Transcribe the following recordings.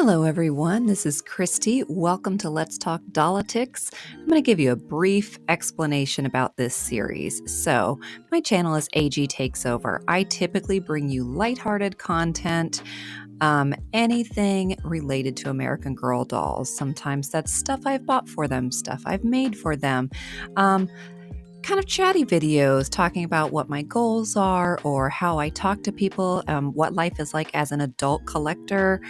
Hello, everyone. This is Kristie. Welcome to Let's Talk Dollitics. I'm going to give you a brief explanation about this series. So, my channel is agtakesover. I typically bring you lighthearted content, anything related to American Girl dolls. Sometimes that's stuff I've bought for them, stuff I've made for them. Kind of chatty videos talking about what my goals are or how I talk to people, what life is like as an adult collector.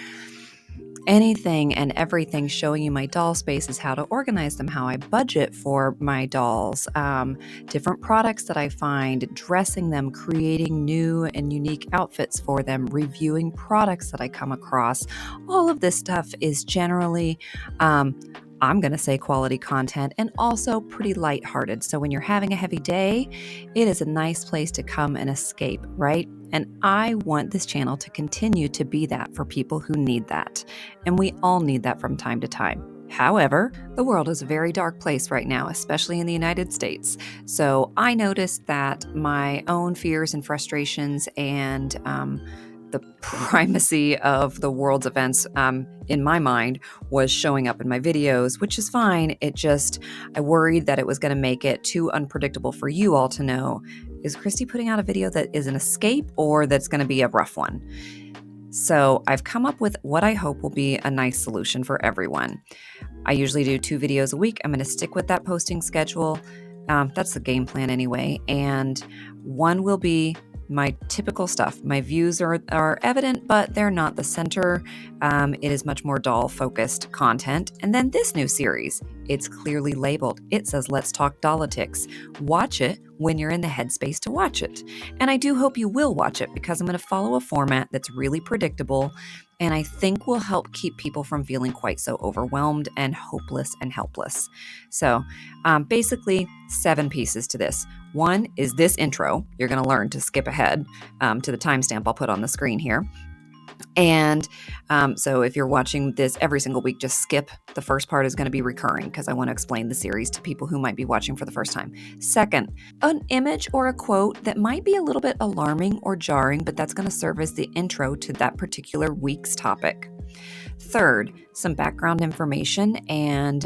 Anything and everything showing you my doll spaces, how to organize them, how I budget for my dolls, different products that I find, dressing them, creating new and unique outfits for them, reviewing products that I come across. All of this stuff is generally, I'm going to say quality content and also pretty lighthearted. So when you're having a heavy day, it is a nice place to come and escape, right? And I want this channel to continue to be that for people who need that. And we all need that from time to time. However, the world is a very dark place right now, especially in the United States. So I noticed that my own fears and frustrations and the primacy of the world's events in my mind was showing up in my videos, which is fine. I worried that it was going to make it too unpredictable for you all to know, is Kristie putting out a video that is an escape or that's going to be a rough one? So I've come up with what I hope will be a nice solution for everyone. I usually do 2 videos a week. I'm going to stick with that posting schedule. That's the game plan anyway. And one will be my typical stuff. My views are evident, but they're not the center. It is much more doll-focused content. And then this new series, it's clearly labeled. It says, Let's Talk Dollitics. Watch it when you're in the headspace to watch it. And I do hope you will watch it because I'm going to follow a format that's really predictable and I think will help keep people from feeling quite so overwhelmed and hopeless and helpless. So basically 7 pieces to this. One is this intro. You're going to learn to skip ahead to the timestamp I'll put on the screen here. And so if you're watching this every single week, just skip. The first part is going to be recurring because I want to explain the series to people who might be watching for the first time. Second, an image or a quote that might be a little bit alarming or jarring, but that's going to serve as the intro to that particular week's topic. Third, some background information and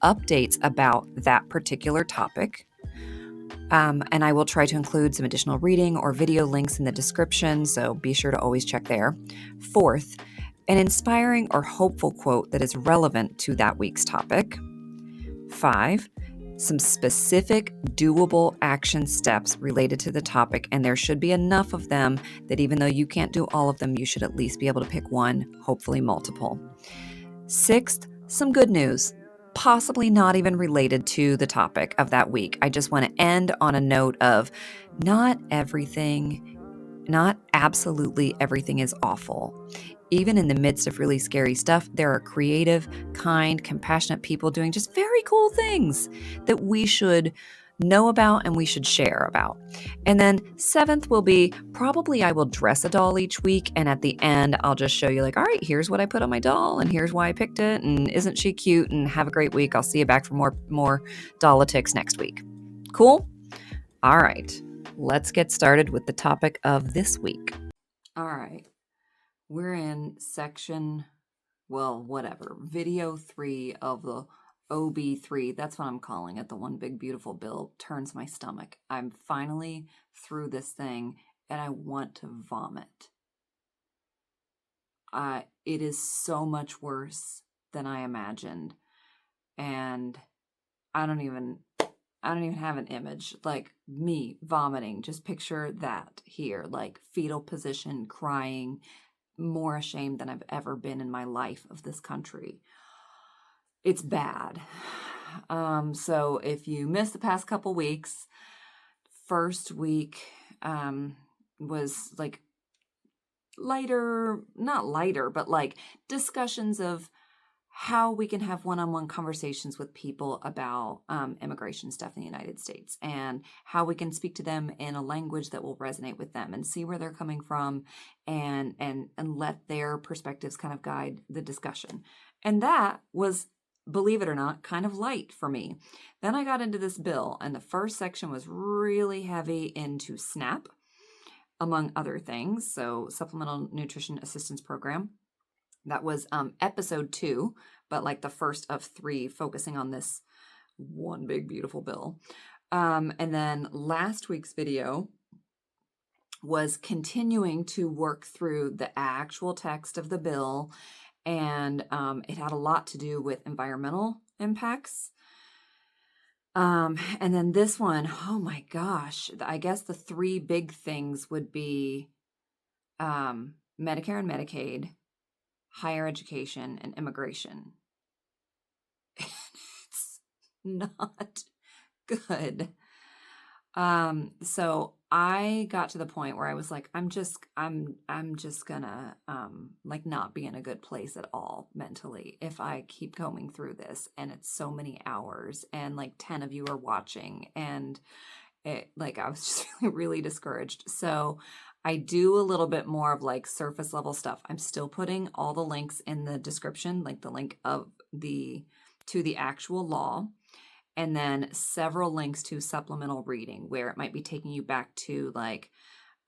updates about that particular topic. And I will try to include some additional reading or video links in the description, so be sure to always check there. Fourth, an inspiring or hopeful quote that is relevant to that week's topic. 5, some specific doable action steps related to the topic, and there should be enough of them that even though you can't do all of them, you should at least be able to pick one, hopefully multiple. 6th, some good news. Possibly not even related to the topic of that week. I just want to end on a note of not absolutely everything is awful. Even in the midst of really scary stuff, there are creative, kind, compassionate people doing just very cool things that we should know about and we should share about. And then 7th will be probably I will dress a doll each week, and at the end I'll just show you like, all right, here's what I put on my doll and here's why I picked it, and isn't she cute, and have a great week. I'll see you back for more Dollitics next week. Cool? All right, let's get started with the topic of this week. All right, we're in video 3 of the OB3, that's what I'm calling it, the One Big Beautiful Bill Turns My Stomach. I'm finally through this thing and I want to vomit. It is so much worse than I imagined. And I don't even have an image, like me vomiting. Just picture that here, like fetal position, crying, more ashamed than I've ever been in my life of this country. It's bad. So if you missed the past couple weeks, first week was like not lighter, but like discussions of how we can have one-on-one conversations with people about immigration stuff in the United States and how we can speak to them in a language that will resonate with them and see where they're coming from and let their perspectives kind of guide the discussion. And that was, believe it or not, kind of light for me. Then I got into this bill, and the first section was really heavy into SNAP, among other things, so Supplemental Nutrition Assistance Program. That was episode 2, but like the first of 3, focusing on this one big, beautiful bill. And then last week's video was continuing to work through the actual text of the bill, and it had a lot to do with environmental impacts. And then this one, oh my gosh, I guess the 3 big things would be Medicare and Medicaid, higher education, and immigration. It's not good. So I got to the point where I was like, I'm just gonna like not be in a good place at all mentally if I keep going through this, and it's so many hours and like 10 of you are watching, and it, like, I was just feeling really discouraged. So I do a little bit more of like surface level stuff. I'm still putting all the links in the description, like the link to the actual law, and then several links to supplemental reading where it might be taking you back to like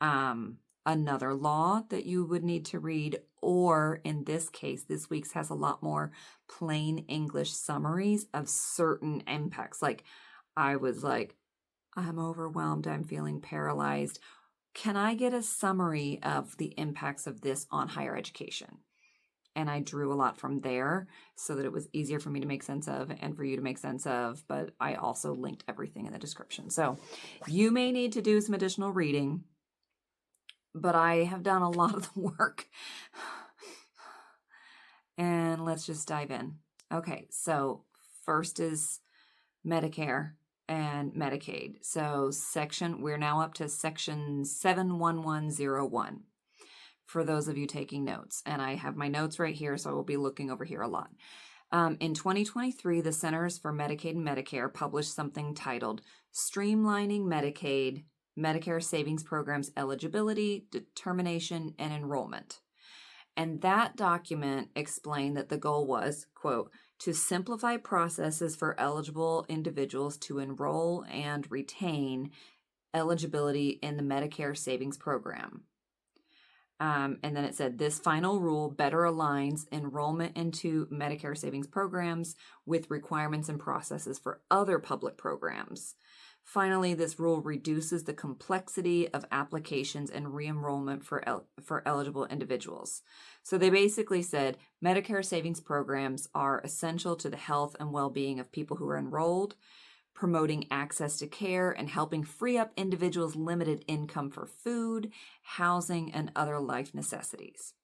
another law that you would need to read, or in this case, this week's has a lot more plain English summaries of certain impacts. Like I was like, I'm overwhelmed, I'm feeling paralyzed. Can I get a summary of the impacts of this on higher education? And I drew a lot from there so that it was easier for me to make sense of and for you to make sense of, but I also linked everything in the description. So you may need to do some additional reading, but I have done a lot of the work. And let's just dive in. Okay, so first is Medicare and Medicaid. So we're now up to section 71101. For those of you taking notes, and I have my notes right here, so I will be looking over here a lot. In 2023, the Centers for Medicaid and Medicare published something titled Streamlining Medicaid, Medicare Savings Programs Eligibility, Determination, and Enrollment. And that document explained that the goal was, quote, to simplify processes for eligible individuals to enroll and retain eligibility in the Medicare Savings Program. And then it said, this final rule better aligns enrollment into Medicare savings programs with requirements and processes for other public programs. Finally, this rule reduces the complexity of applications and re-enrollment for eligible individuals. So they basically said Medicare savings programs are essential to the health and well-being of people who are enrolled, promoting access to care, and helping free up individuals' limited income for food, housing, and other life necessities.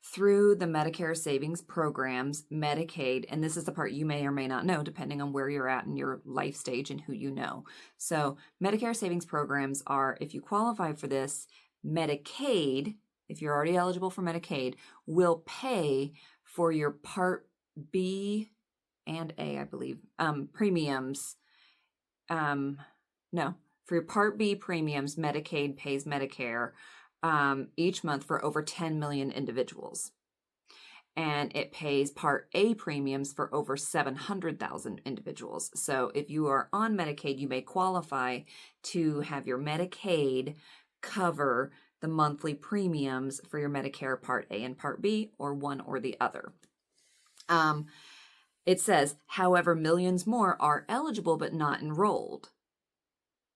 Through the Medicare savings programs, Medicaid, and this is the part you may or may not know, depending on where you're at in your life stage and who you know. So Medicare savings programs are, if you qualify for this, Medicaid, if you're already eligible for Medicaid, will pay for your Part B and A, I believe, premiums. No, for your Part B premiums, Medicaid pays Medicare each month for over 10 million individuals. And it pays Part A premiums for over 700,000 individuals. So if you are on Medicaid, you may qualify to have your Medicaid cover the monthly premiums for your Medicare Part A and Part B, or one or the other. It says, however, millions more are eligible but not enrolled.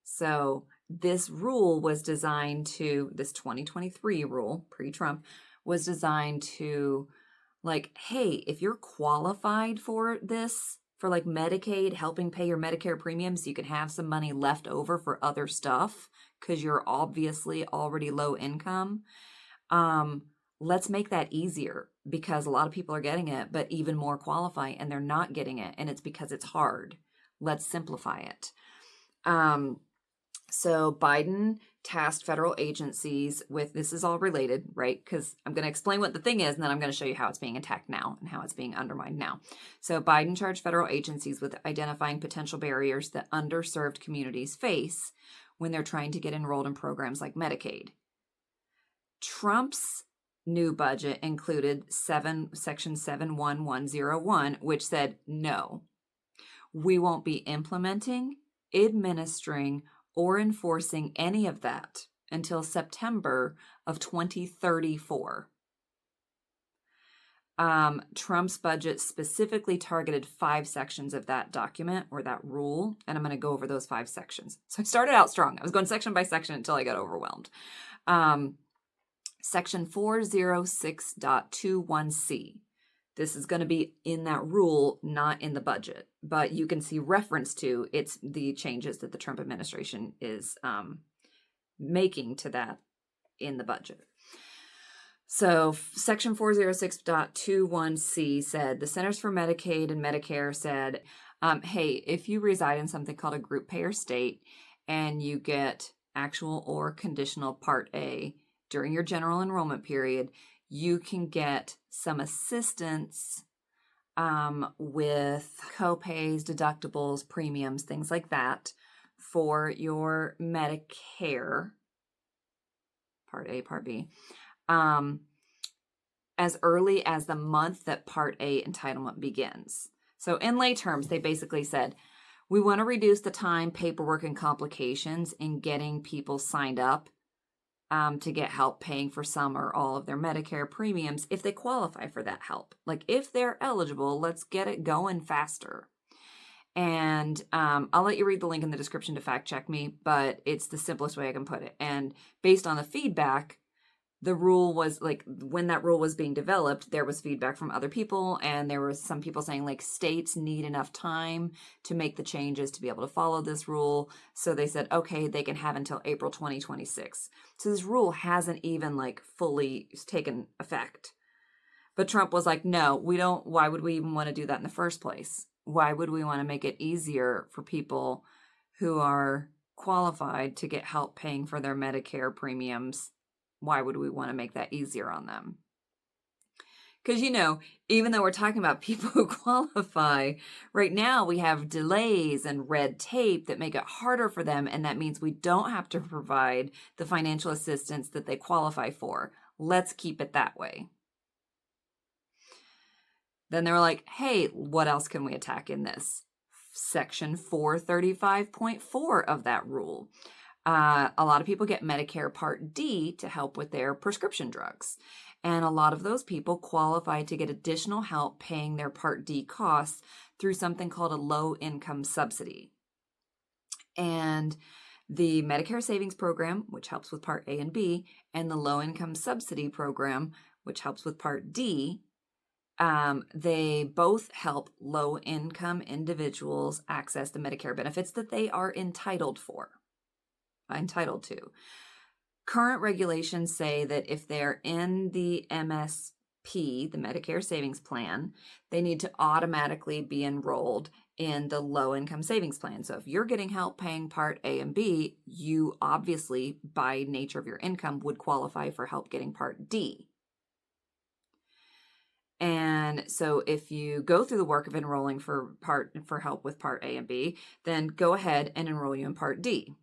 So this rule was designed to, this 2023 rule, pre-Trump, was designed to like, hey, if you're qualified for this, for like Medicaid, helping pay your Medicare premiums, you can have some money left over for other stuff because you're obviously already low income. Let's make that easier, because a lot of people are getting it, but even more qualify and they're not getting it. And it's because it's hard. Let's simplify it. So Biden tasked federal agencies with, this is all related, right? Because I'm going to explain what the thing is, and then I'm going to show you how it's being attacked now and how it's being undermined now. So Biden charged federal agencies with identifying potential barriers that underserved communities face when they're trying to get enrolled in programs like Medicaid. Trump's new budget included Section 71101, which said, no, we won't be implementing, administering, or enforcing any of that until September of 2034. Trump's budget specifically targeted 5 sections of that document or that rule, and I'm going to go over those 5 sections. So I started out strong. I was going section by section until I got overwhelmed. Section 406.21c. This is going to be in that rule, not in the budget, but you can see reference to it's the changes that the Trump administration is making to that in the budget. So section 406.21c said, the Centers for Medicaid and Medicare said, hey, if you reside in something called a group payer state and you get actual or conditional Part A during your general enrollment period, you can get some assistance with copays, deductibles, premiums, things like that for your Medicare, Part A, Part B, as early as the month that Part A entitlement begins. So in lay terms, they basically said, we want to reduce the time, paperwork, and complications in getting people signed up to get help paying for some or all of their Medicare premiums if they qualify for that help. Like if they're eligible, let's get it going faster. And I'll let you read the link in the description to fact check me, but it's the simplest way I can put it. And based on the feedback, the rule was like, when that rule was being developed, there was feedback from other people, and there was some people saying like states need enough time to make the changes to be able to follow this rule. So they said, okay, they can have until April 2026. So this rule hasn't even like fully taken effect. But Trump was like, no, we don't. Why would we even want to do that in the first place? Why would we want to make it easier for people who are qualified to get help paying for their Medicare premiums? Why would we want to make that easier on them? Because, even though we're talking about people who qualify, right now we have delays and red tape that make it harder for them. And that means we don't have to provide the financial assistance that they qualify for. Let's keep it that way. Then they were like, hey, what else can we attack in this? Section 435.4 of that rule. A lot of people get Medicare Part D to help with their prescription drugs. And a lot of those people qualify to get additional help paying their Part D costs through something called a low-income subsidy. And the Medicare Savings Program, which helps with Part A and B, and the Low-Income Subsidy Program, which helps with Part D, they both help low-income individuals access the Medicare benefits that they are entitled to. Current regulations say that if they're in the MSP, the Medicare Savings Plan, they need to automatically be enrolled in the low-income savings plan. So if you're getting help paying Part A and B, you obviously, by nature of your income, would qualify for help getting Part D. And so if you go through the work of enrolling for help with Part A and B, then go ahead and enroll you in Part D.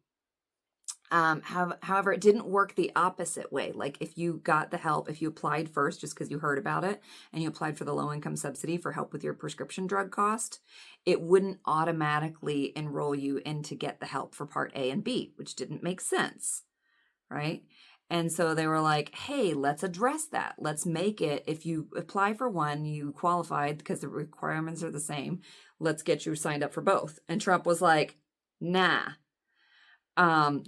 However, it didn't work the opposite way. Like if you got the help, if you applied first just because you heard about it and you applied for the low-income subsidy for help with your prescription drug cost, it wouldn't automatically enroll you in to get the help for Part A and B, which didn't make sense, right? And so they were like, hey, let's address that. Let's make it, if you apply for one, you qualified because the requirements are the same. Let's get you signed up for both. And Trump was like, nah.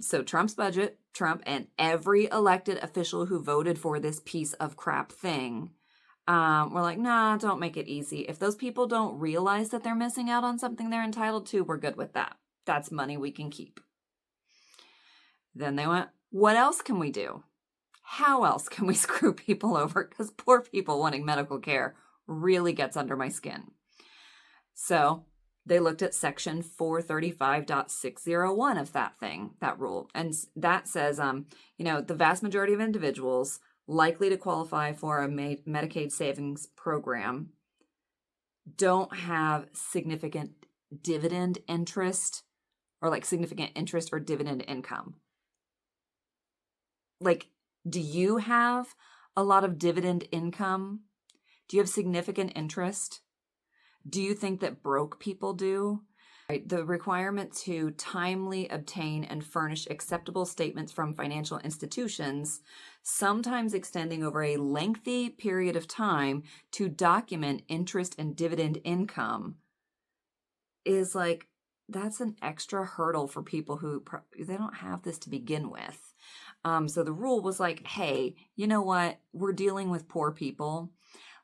So Trump's budget, Trump and every elected official who voted for this piece of crap thing, we're like, nah, don't make it easy. If those people don't realize that they're missing out on something they're entitled to, we're good with that. That's money we can keep. Then they went, what else can we do? How else can we screw people over? Because poor people wanting medical care really gets under my skin. So they looked at section 435.601 of that rule. And that says, the vast majority of individuals likely to qualify for a Medicaid savings program don't have significant dividend interest or significant interest or dividend income. Do you have a lot of dividend income? Do you have significant interest? Do you think that broke people do? Right, the requirement to timely obtain and furnish acceptable statements from financial institutions, sometimes extending over a lengthy period of time to document interest and dividend income, is like, that's an extra hurdle for people who they don't have this to begin with. So the rule was like, hey, you know what? We're dealing with poor people.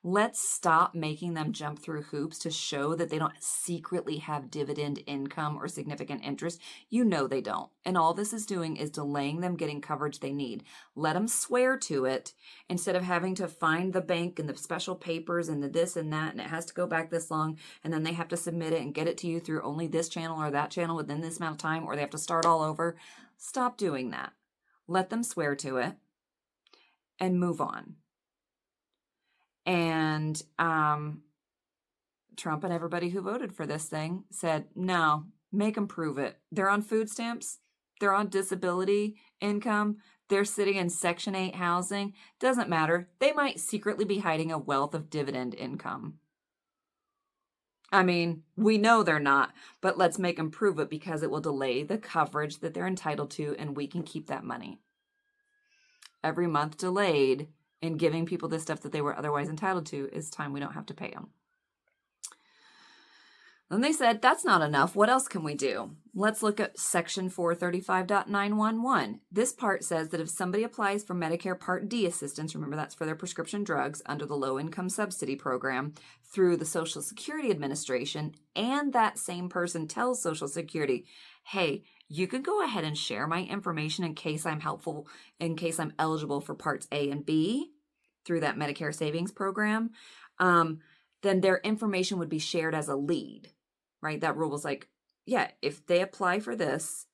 Let's stop making them jump through hoops to show that they don't secretly have dividend income or significant interest. You know they don't. And all this is doing is delaying them getting coverage they need. Let them swear to it instead of having to find the bank and the special papers and the this and that, and it has to go back this long, and then they have to submit it and get it to you through only this channel or that channel within this amount of time, or they have to start all over. Stop doing that. Let them swear to it and move on. And Trump and everybody who voted for this thing said, no, make them prove it. They're on food stamps. They're on disability income. They're sitting in Section 8 housing. Doesn't matter. They might secretly be hiding a wealth of dividend income. I mean, we know they're not, but let's make them prove it because it will delay the coverage that they're entitled to, and we can keep that money. Every month delayed in giving people the stuff that they were otherwise entitled to is time we don't have to pay them. Then they said, that's not enough. What else can we do? Let's look at Section 435.911. This part says that if somebody applies for Medicare Part D assistance, remember that's for their prescription drugs under the Low Income Subsidy Program through the Social Security Administration, and that same person tells Social Security, hey, you can go ahead and share my information in case I'm helpful, in case I'm eligible for Parts A and B through that Medicare Savings Program, then their information would be shared as a lead, right? That rule was like, yeah, if they apply for this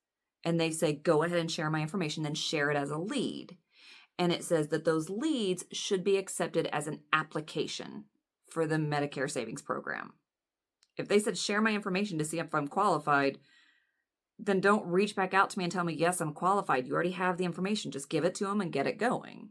and they say, go ahead and share my information, then share it as a lead. And it says that those leads should be accepted as an application for the Medicare Savings Program. If they said, share my information to see if I'm qualified, then don't reach back out to me and tell me, yes, I'm qualified. You already have the information. Just give it to them and get it going.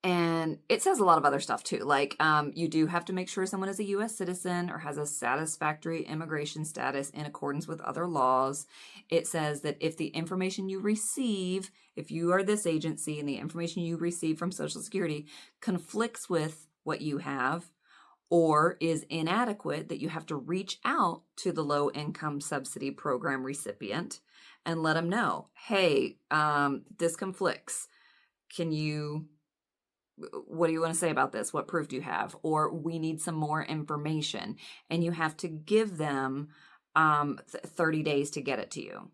And it says a lot of other stuff too. Like, you do have to make sure someone is a U.S. citizen or has a satisfactory immigration status in accordance with other laws. It says that if the information you receive, if you are this agency and the information you receive from Social Security conflicts with what you have, or is inadequate, that you have to reach out to the Low Income Subsidy Program recipient and let them know, hey, this conflicts. What do you want to say about this? What proof do you have? Or we need some more information. And you have to give them 30 days to get it to you,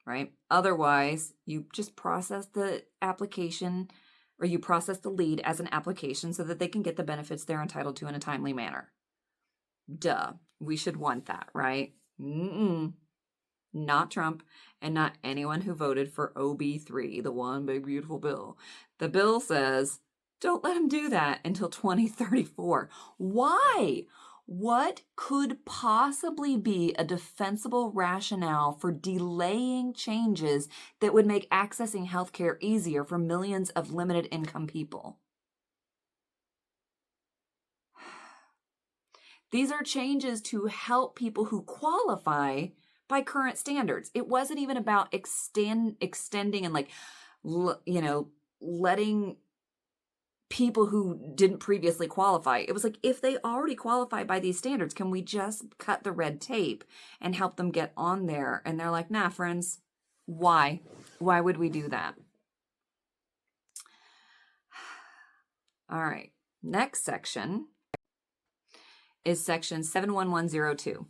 right? Otherwise, you just process the application, or you process the lead as an application so that they can get the benefits they're entitled to in a timely manner. Duh. We should want that, right? Not Trump and not anyone who voted for OB3, the one big beautiful bill. The bill says, don't let them do that until 2034. Why? What could possibly be a defensible rationale for delaying changes that would make accessing healthcare easier for millions of limited income people? These are changes to help people who qualify by current standards. It wasn't even about extending and letting people who didn't previously qualify. It was like, if they already qualify by these standards, can we just cut the red tape and help them get on there? And they're like, nah, friends, why? Why would we do that? All right. Next section is section 71102.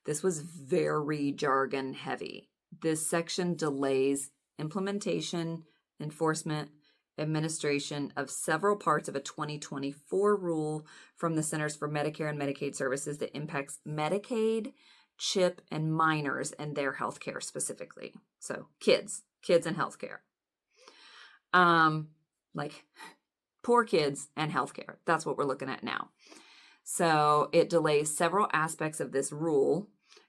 This was very jargon heavy. This section delays implementation, enforcement, administration of several parts of a 2024 rule from the Centers for Medicare and Medicaid Services that impacts Medicaid, CHIP, and minors and their healthcare specifically. So kids and healthcare. Like poor kids and healthcare. That's what we're looking at now. So it delays several aspects of this rule,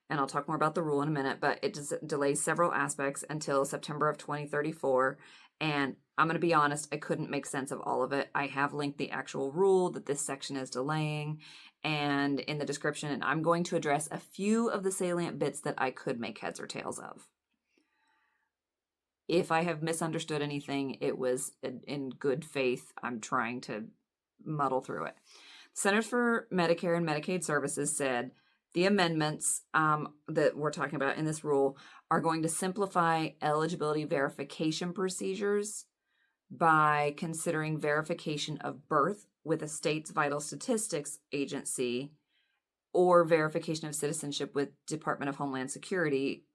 and I'll talk more about the rule in a minute, but it delays several aspects until September of 2034. And I'm going to be honest, I couldn't make sense of all of it. I have linked the actual rule that this section is delaying, and in the description, and I'm going to address a few of the salient bits that I could make heads or tails of. If I have misunderstood anything, it was in good faith. I'm trying to muddle through it. Centers for Medicare and Medicaid Services said the amendments that we're talking about in this rule are going to simplify eligibility verification procedures by considering verification of birth with a state's vital statistics agency or verification of citizenship with Department of Homeland Security,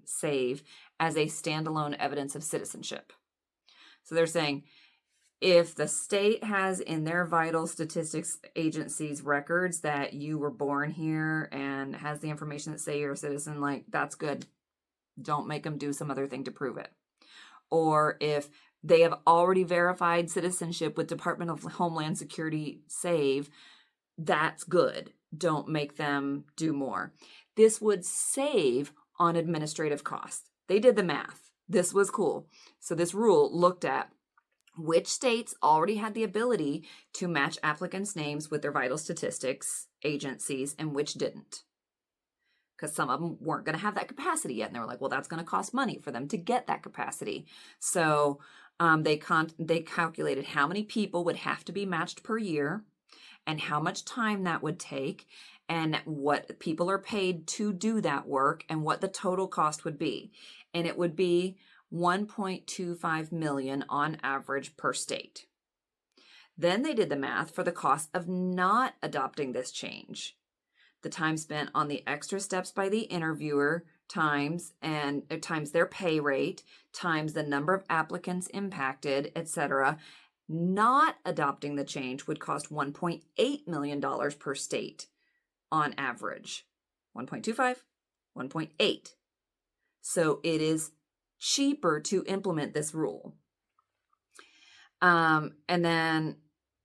SAVE, as a standalone evidence of citizenship. So they're saying if the state has in their vital statistics agency's records that you were born here and has the information that say you're a citizen, like, that's good. Don't make them do some other thing to prove it. Or if they have already verified citizenship with Department of Homeland Security, SAVE, that's good. Don't make them do more. This would save on administrative costs. They did the math. This was cool. So this rule looked at which states already had the ability to match applicants' names with their vital statistics agencies and which didn't. Because some of them weren't going to have that capacity yet. And they were like, well, that's going to cost money for them to get that capacity. So they calculated how many people would have to be matched per year and how much time that would take and what people are paid to do that work and what the total cost would be. And it would be $1.25 million on average per state. Then they did the math for the cost of not adopting this change. The time spent on the extra steps by the interviewer times their pay rate, times the number of applicants impacted, etc. Not adopting the change would cost $1.8 million per state on average. 1.25, 1.8. So it is cheaper to implement this rule.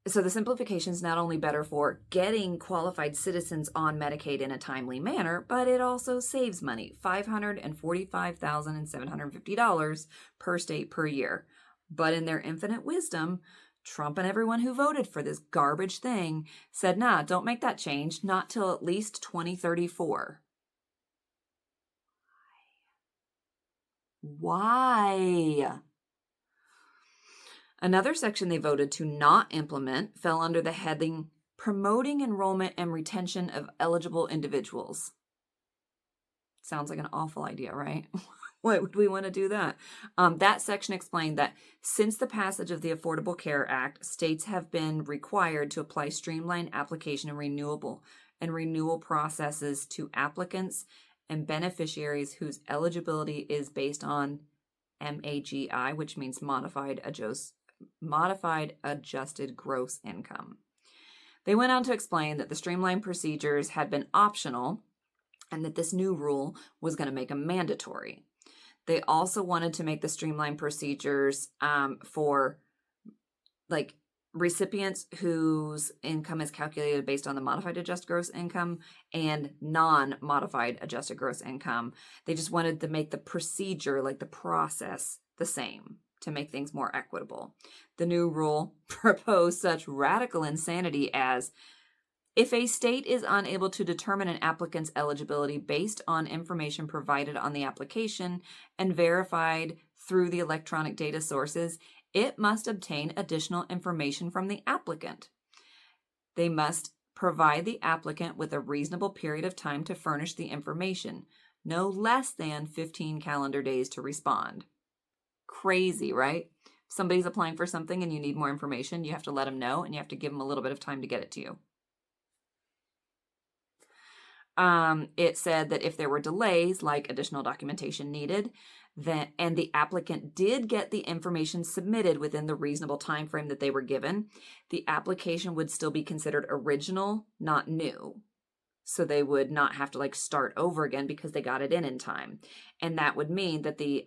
So the simplification is not only better for getting qualified citizens on Medicaid in a timely manner, but it also saves money, $545,750 per state per year. But in their infinite wisdom, Trump and everyone who voted for this garbage thing said, nah, don't make that change, not till at least 2034. Why? Another section they voted to not implement fell under the heading Promoting Enrollment and Retention of Eligible Individuals. Sounds like an awful idea, right? Why would we want to do that? That section explained that since the passage of the Affordable Care Act, states have been required to apply streamlined application and renewal processes to applicants and beneficiaries whose eligibility is based on MAGI, which means modified adjusted gross income. They went on to explain that the streamlined procedures had been optional and that this new rule was going to make them mandatory. They also wanted to make the streamlined procedures for like recipients whose income is calculated based on the modified adjusted gross income and non-modified adjusted gross income. They just wanted to make the procedure, like the process, the same to make things more equitable. The new rule proposed such radical insanity as if a state is unable to determine an applicant's eligibility based on information provided on the application and verified through the electronic data sources, it must obtain additional information from the applicant. They must provide the applicant with a reasonable period of time to furnish the information, no less than 15 calendar days to respond. Crazy, right? If somebody's applying for something and you need more information, you have to let them know and you have to give them a little bit of time to get it to you. It said that if there were delays, like additional documentation needed, and the applicant did get the information submitted within the reasonable time frame that they were given, the application would still be considered original, not new. So they would not have to start over again because they got it in time. And that would mean that the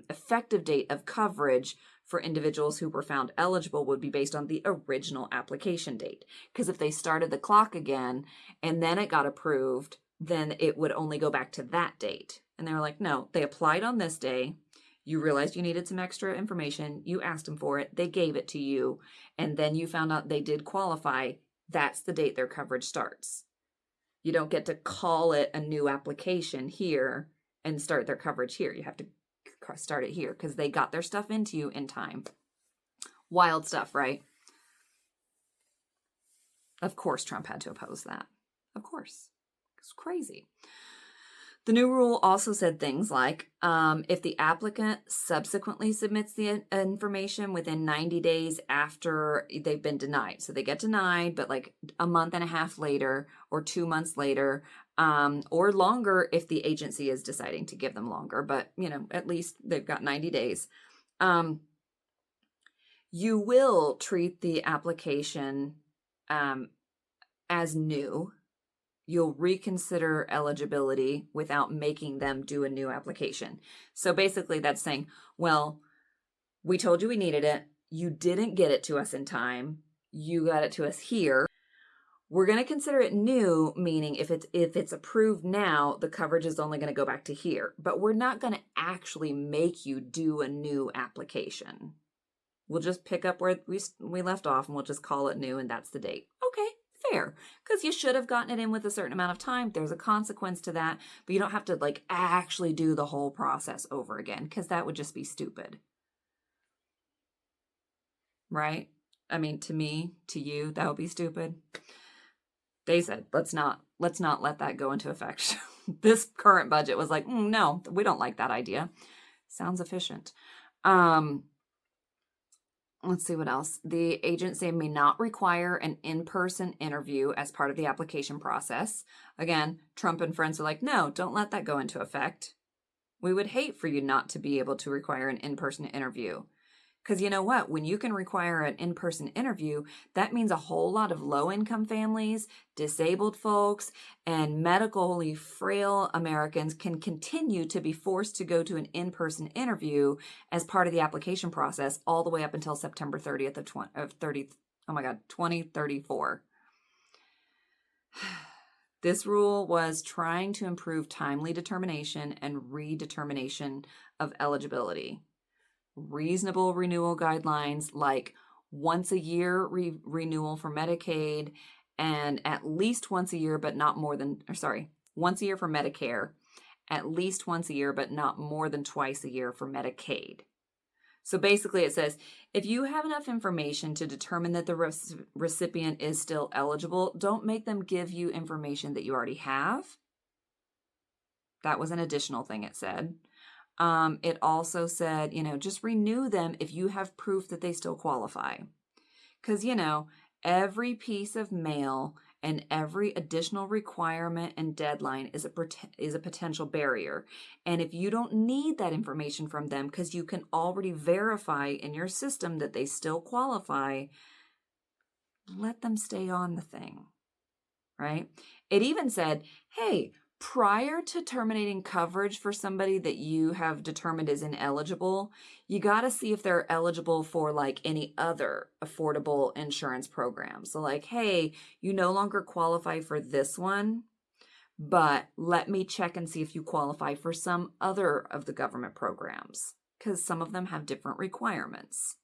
effective date of coverage for individuals who were found eligible would be based on the original application date. Because if they started the clock again and then it got approved, then it would only go back to that date. And they were like, no, they applied on this day. You realized you needed some extra information. You asked them for it. They gave it to you. And then you found out they did qualify. that's the date their coverage starts. You don't get to call it a new application here and start their coverage here. You have to start it here because they got their stuff into you in time. Wild stuff, right? Of course, Trump had to oppose that. Of course. It's crazy. The new rule also said things like, if the applicant subsequently submits the information within 90 days after they've been denied. So they get denied, but like a month and a half later or 2 months later, or longer if the agency is deciding to give them longer. But, at least they've got 90 days. You will treat the application as new. You'll reconsider eligibility without making them do a new application. So basically that's saying, well, we told you we needed it. You didn't get it to us in time. You got it to us here. We're going to consider it new, meaning if it's approved now, the coverage is only going to go back to here. But we're not going to actually make you do a new application. We'll just pick up where we left off and we'll just call it new and that's the date. Okay. Fair, because you should have gotten it in with a certain amount of time. There's a consequence to that, but you don't have to actually do the whole process over again because that would just be stupid. Right? I mean, to me, to you, that would be stupid. They said, let's not let that go into effect. This current budget was like, no, we don't like that idea. Sounds efficient. Let's see what else. The agency may not require an in-person interview as part of the application process. Again, Trump and friends are like, no, don't let that go into effect. We would hate for you not to be able to require an in-person interview. Because you know what? When you can require an in-person interview, that means a whole lot of low-income families, disabled folks, and medically frail Americans can continue to be forced to go to an in-person interview as part of the application process all the way up until September 30th of 2034. This rule was trying to improve timely determination and redetermination of eligibility. Reasonable renewal guidelines like once a year renewal for Medicaid and at least once a year, but not more than, once a year for Medicare, at least once a year, but not more than twice a year for Medicaid. So basically it says, if you have enough information to determine that the recipient is still eligible, don't make them give you information that you already have. That was an additional thing it said. It also said, just renew them if you have proof that they still qualify. Because, every piece of mail and every additional requirement and deadline is a potential barrier. And if you don't need that information from them because you can already verify in your system that they still qualify, let them stay on the thing, right? It even said, hey, prior to terminating coverage for somebody that you have determined is ineligible, you got to see if they're eligible for any other affordable insurance program. So hey, you no longer qualify for this one, but let me check and see if you qualify for some other of the government programs because some of them have different requirements.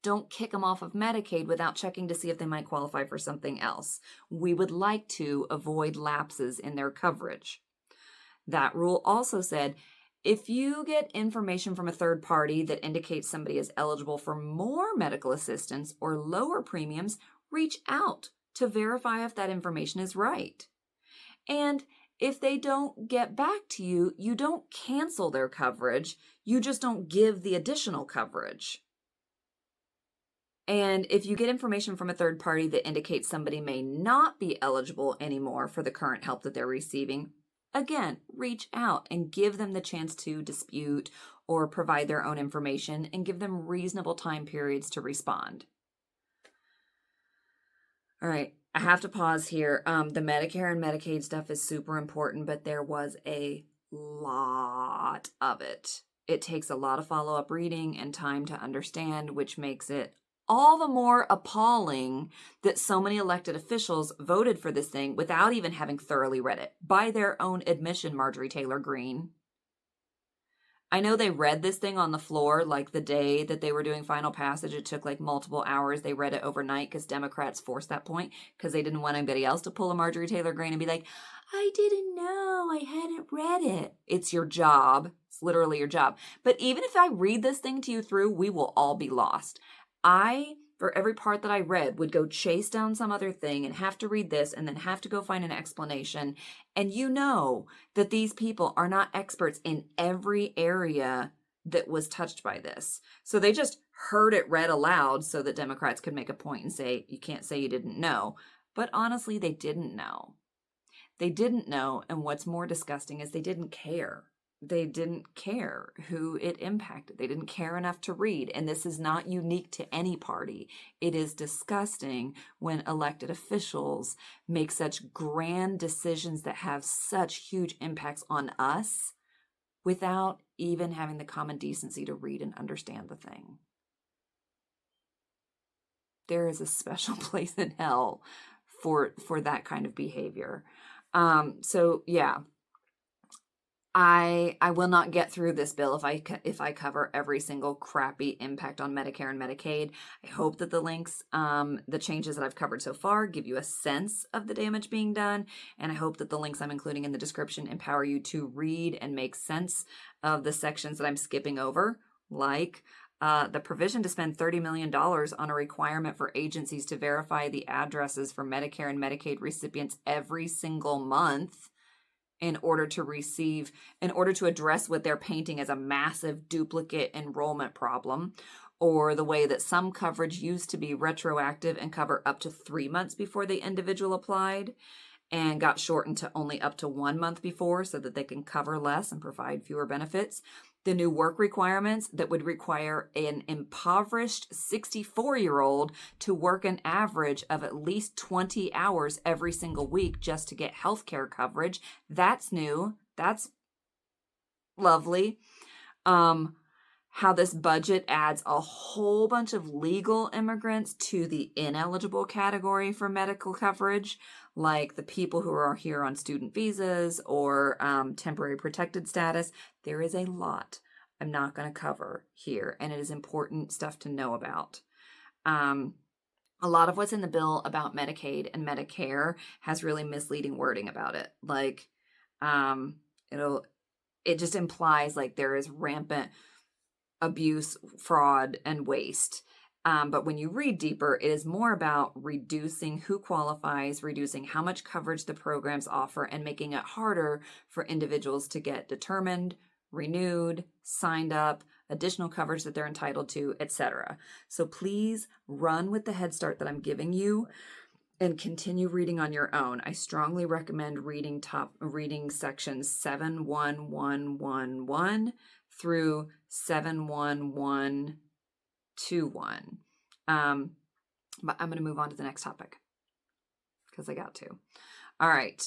Don't kick them off of Medicaid without checking to see if they might qualify for something else. We would like to avoid lapses in their coverage. That rule also said, if you get information from a third party that indicates somebody is eligible for more medical assistance or lower premiums, reach out to verify if that information is right. And if they don't get back to you, you don't cancel their coverage. You just don't give the additional coverage. And if you get information from a third party that indicates somebody may not be eligible anymore for the current help that they're receiving, again, reach out and give them the chance to dispute or provide their own information and give them reasonable time periods to respond. All right, I have to pause here. The Medicare and Medicaid stuff is super important, but there was a lot of it. It takes a lot of follow-up reading and time to understand, which makes it all the more appalling that so many elected officials voted for this thing without even having thoroughly read it. By their own admission, Marjorie Taylor Greene. I know they read this thing on the floor like the day that they were doing final passage. It took like multiple hours. They read it overnight because Democrats forced that point because they didn't want anybody else to pull a Marjorie Taylor Greene and be like, I didn't know. I hadn't read it. It's your job. It's literally your job. But even if I read this thing to you through, we will all be lost. For every part that I read, would go chase down some other thing and have to read this and then have to go find an explanation. And you know that these people are not experts in every area that was touched by this. So they just heard it read aloud so that Democrats could make a point and say, you can't say you didn't know. But honestly, they didn't know. They didn't know. And what's more disgusting is they didn't care. They didn't care who it impacted. They didn't care enough to read. And this is not unique to any party. It is disgusting when elected officials make such grand decisions that have such huge impacts on us without even having the common decency to read and understand the thing. There is a special place in hell for that kind of behavior. So yeah. I will not get through this bill if I cover every single crappy impact on Medicare and Medicaid. I hope that the links, the changes that I've covered so far give you a sense of the damage being done. And I hope that the links I'm including in the description empower you to read and make sense of the sections that I'm skipping over, like the provision to spend $30 million on a requirement for agencies to verify the addresses for Medicare and Medicaid recipients every single month in order to address what they're painting as a massive duplicate enrollment problem, or the way that some coverage used to be retroactive and cover up to 3 months before the individual applied and got shortened to only up to 1 month before so that they can cover less and provide fewer benefits. The new work requirements that would require an impoverished 64-year-old to work an average of at least 20 hours every single week just to get health care coverage. That's new. That's lovely. How this budget adds a whole bunch of legal immigrants to the ineligible category for medical coverage, like the people who are here on student visas or temporary protected status. There is a lot I'm not going to cover here, and it is important stuff to know about. A lot of what's in the bill about Medicaid and Medicare has really misleading wording about it. Like, it just implies like there is rampant abuse, fraud, and waste. But when you read deeper, it is more about reducing who qualifies, reducing how much coverage the programs offer, and making it harder for individuals to get determined, renewed, signed up, additional coverage that they're entitled to, etc. So please run with the head start that I'm giving you and continue reading on your own. I strongly recommend reading sections 71111 through 71121. But I'm going to move on to the next topic because I got to. All right.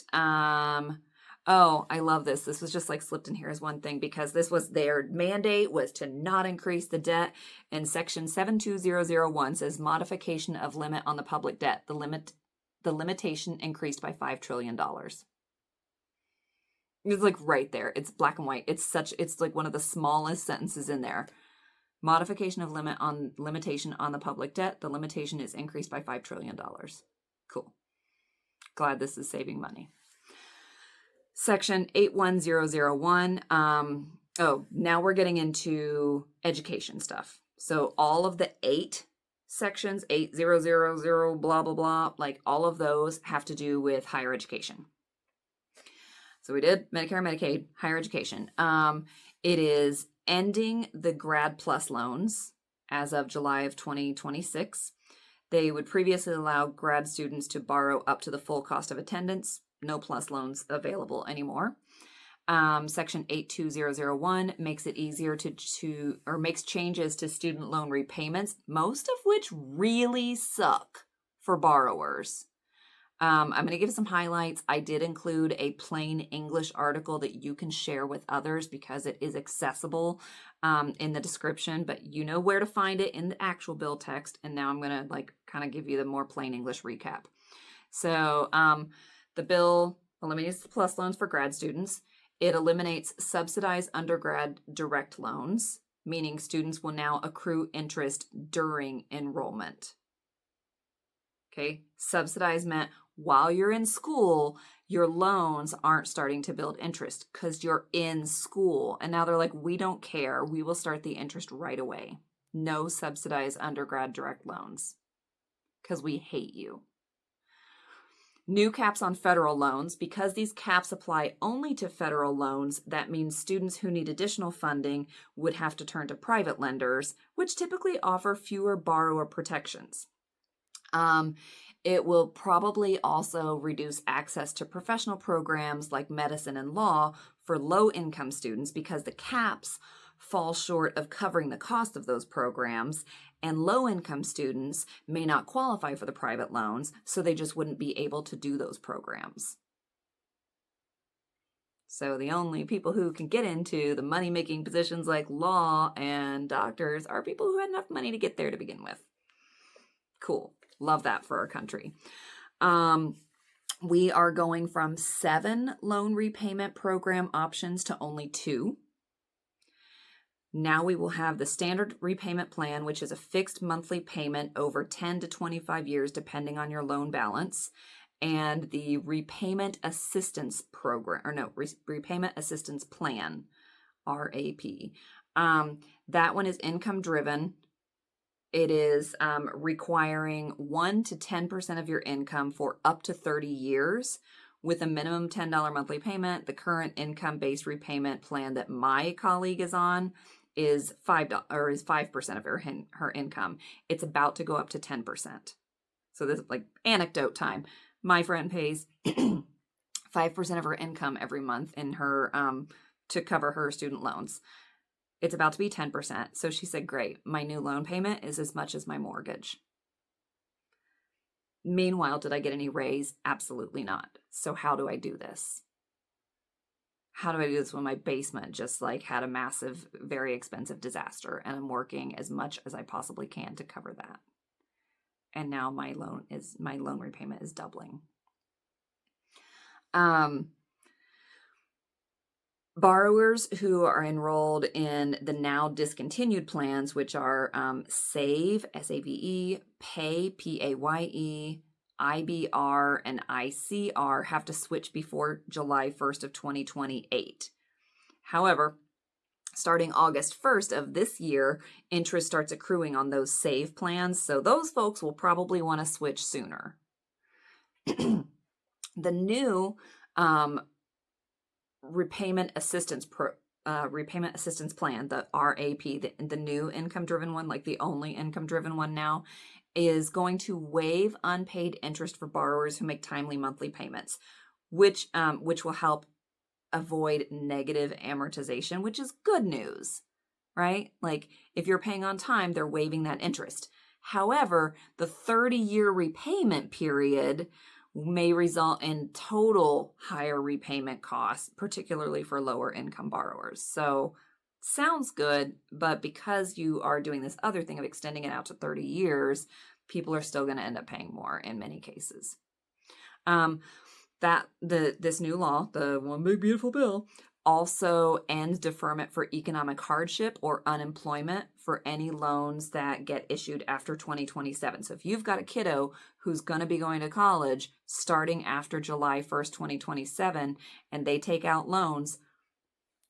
Oh, I love this. This was just like slipped in here as one thing because this was their mandate was to not increase the debt. And section 72001 says modification of limit on the public debt. The limitation increased by $5 trillion. It's like right there. It's black and white. It's like one of the smallest sentences in there. Modification of limitation on the public debt. The limitation is increased by $5 trillion. Cool. Glad this is saving money. Section 81001. Now we're getting into education stuff. So all of the 8 sections, 8000, blah, blah, blah, like all of those have to do with higher education. So we did Medicare, Medicaid, higher education. It is ending the Grad Plus loans as of July of 2026. They would previously allow grad students to borrow up to the full cost of attendance. No plus loans available anymore. Section 82001 makes it easier makes changes to student loan repayments, most of which really suck for borrowers. I'm going to give some highlights. I did include a plain English article that you can share with others because it is accessible in the description, but you know where to find it in the actual bill text. And now I'm going to kind of give you the more plain English recap. So the bill eliminates the plus loans for grad students. It eliminates subsidized undergrad direct loans, meaning students will now accrue interest during enrollment. Okay, subsidized meant while you're in school, your loans aren't starting to build interest because you're in school. And now they're like, we don't care. We will start the interest right away. No subsidized undergrad direct loans because we hate you. New caps on federal loans. Because these caps apply only to federal loans, that means students who need additional funding would have to turn to private lenders, which typically offer fewer borrower protections. It will probably also reduce access to professional programs like medicine and law for low-income students because the caps fall short of covering the cost of those programs, and low-income students may not qualify for the private loans, so they just wouldn't be able to do those programs. So the only people who can get into the money-making positions like law and doctors are people who had enough money to get there to begin with. Cool. Love that for our country. We are going from 7 loan repayment program options to only 2. Now we will have the standard repayment plan, which is a fixed monthly payment over 10 to 25 years, depending on your loan balance, and the repayment assistance program, repayment assistance plan, RAP. That one is income driven. It is requiring 1 to 10% of your income for up to 30 years with a minimum $10 monthly payment. The current income-based repayment plan that my colleague is on is $5% of her income. It's about to go up to 10%. So this is like anecdote time. My friend pays 5% of her income every month in her to cover her student loans. It's about to be 10%. So she said, great, my new loan payment is as much as my mortgage. Meanwhile, did I get any raise? Absolutely not. So how do I do this? How do I do this when my basement just like had a massive, very expensive disaster and I'm working as much as I possibly can to cover that? And now my loan repayment is doubling. Borrowers who are enrolled in the now discontinued plans, which are SAVE, S-A-V-E, PAYE, P-A-Y-E, IBR, and ICR, have to switch before July 1st of 2028. However, starting August 1st of this year, interest starts accruing on those SAVE plans, so those folks will probably want to switch sooner. The new repayment assistance plan, the RAP, the new income-driven one, like the only income-driven one now, is going to waive unpaid interest for borrowers who make timely monthly payments, which will help avoid negative amortization, which is good news, right? Like if you're paying on time, they're waiving that interest. However, the 30-year repayment period may result in total higher repayment costs, particularly for lower income borrowers. So sounds good, but because you are doing this other thing of extending it out to 30 years, people are still going to end up paying more in many cases. This new law, the one big beautiful bill, also ends deferment for economic hardship or unemployment for any loans that get issued after 2027. So if you've got a kiddo who's going to be going to college starting after July 1st, 2027, and they take out loans,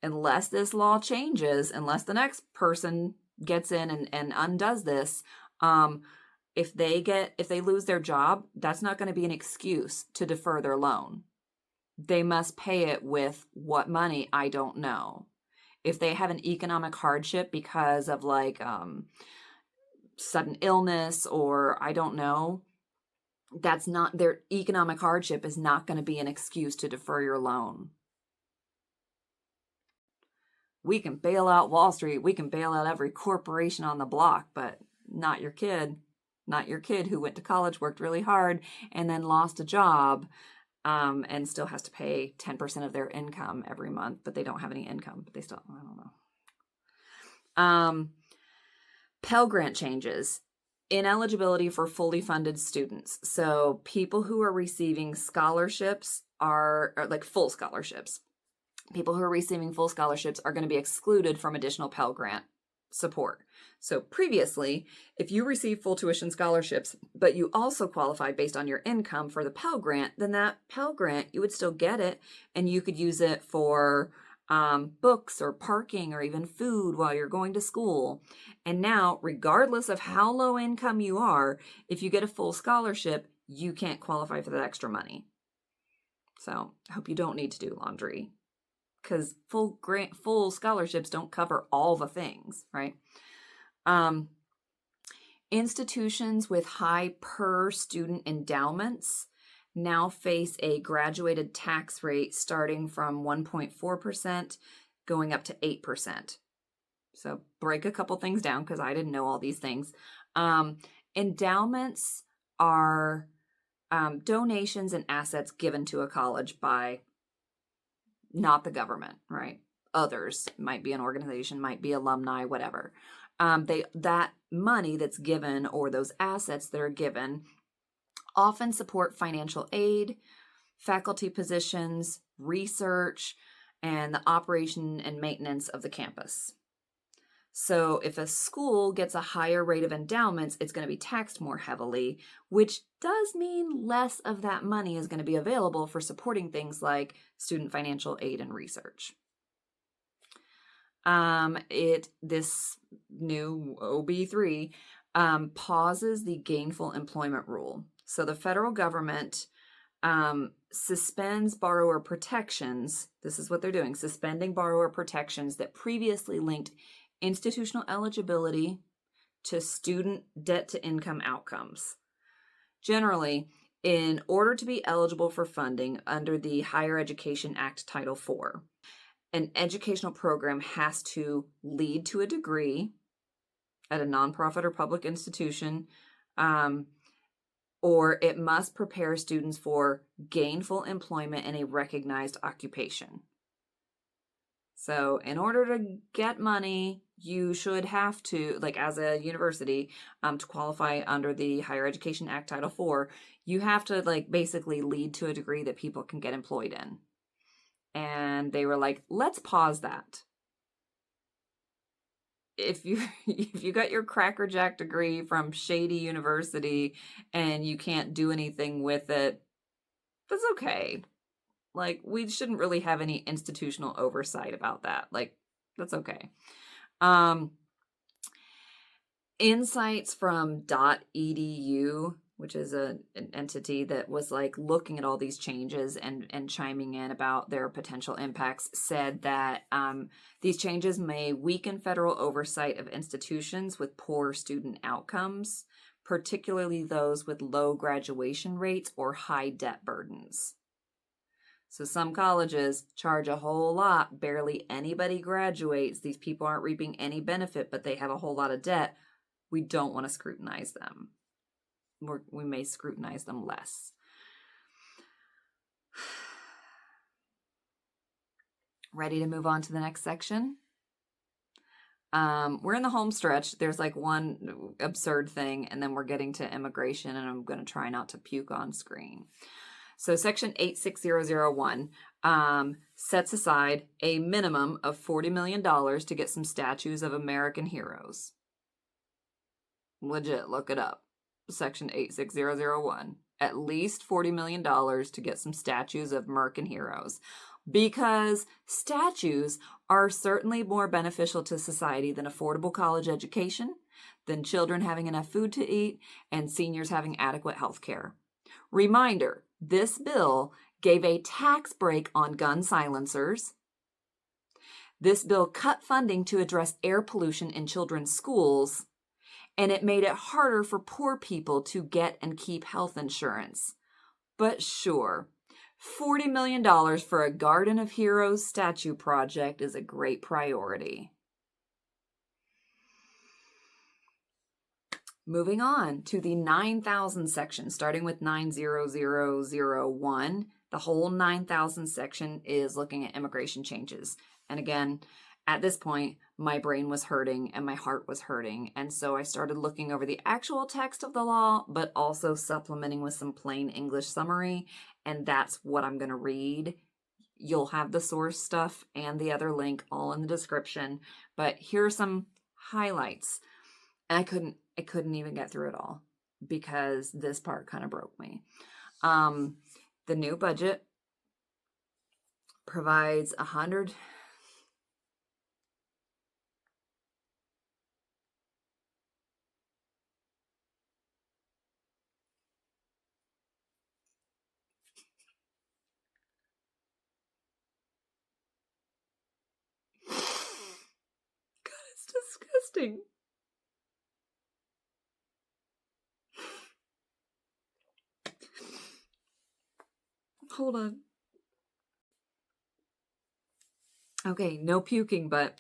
unless this law changes, unless the next person gets in and undoes this, if they lose their job, that's not going to be an excuse to defer their loan. They must pay it with what money? I don't know. If they have an economic hardship because of like sudden illness or I don't know, that's not, their economic hardship is not going to be an excuse to defer your loan. We can bail out Wall Street. We can bail out every corporation on the block, but not your kid. Not your kid who went to college, worked really hard, and then lost a job. And still has to pay 10% of their income every month, but they don't have any income, but they still, I don't know. Pell Grant changes. Ineligibility for fully funded students. So people who are receiving scholarships are like full scholarships. People who are receiving full scholarships are going to be excluded from additional Pell Grant support. So previously, if you received full tuition scholarships, but you also qualified based on your income for the Pell Grant, then that Pell Grant, you would still get it, and you could use it for books or parking or even food while you're going to school. And now, regardless of how low income you are, if you get a full scholarship, you can't qualify for that extra money. So I hope you don't need to do laundry, because full scholarships don't cover all the things, right? Institutions with high per student endowments now face a graduated tax rate starting from 1.4% going up to 8%. So break a couple things down, because I didn't know all these things. Endowments are donations and assets given to a college by not the government, right? Others, might be an organization, might be alumni, whatever. That money that's given, or those assets that are given, often support financial aid, faculty positions, research, and the operation and maintenance of the campus. So if a school gets a higher rate of endowments, it's going to be taxed more heavily, which does mean less of that money is going to be available for supporting things like student financial aid and research. This new OB3 pauses the gainful employment rule. So the federal government suspends borrower protections. This is what they're doing, suspending borrower protections that previously linked institutional eligibility to student debt to income outcomes. Generally, in order to be eligible for funding under the Higher Education Act Title IV, an educational program has to lead to a degree at a nonprofit or public institution, or it must prepare students for gainful employment in a recognized occupation. So in order to get money, you should have to, like as a university, to qualify under the Higher Education Act Title IV, you have to like basically lead to a degree that people can get employed in. And they were like, let's pause that. If you got your Cracker Jack degree from shady university and you can't do anything with it, that's okay. Like, we shouldn't really have any institutional oversight about that. Like, that's okay. Insights from .edu, which is an entity that was like looking at all these changes and chiming in about their potential impacts, said that these changes may weaken federal oversight of institutions with poor student outcomes, particularly those with low graduation rates or high debt burdens. So some colleges charge a whole lot, barely anybody graduates, these people aren't reaping any benefit, but they have a whole lot of debt. We don't want to scrutinize them. We may scrutinize them less. Ready to move on to the next section? We're in the home stretch. There's like one absurd thing, and then we're getting to immigration, and I'm going to try not to puke on screen. So section 86001 sets aside a minimum of $40 million to get some statues of American heroes. Legit, look it up. Section 86001. At least $40 million to get some statues of American heroes. Because statues are certainly more beneficial to society than affordable college education, than children having enough food to eat, and seniors having adequate health care. Reminder, this bill gave a tax break on gun silencers. This bill cut funding to address air pollution in children's schools, and it made it harder for poor people to get and keep health insurance. But sure, $40 million for a Garden of Heroes statue project is a great priority. Moving on to the 9,000 section, starting with 90001. The whole 9,000 section is looking at immigration changes. And again, at this point, my brain was hurting and my heart was hurting. And so I started looking over the actual text of the law, but also supplementing with some plain English summary. And that's what I'm going to read. You'll have the source stuff and the other link all in the description, but here are some highlights. And I couldn't even get through it all because this part kind of broke me. The new budget provides 100. God, it's disgusting. Hold on. Okay, no puking, but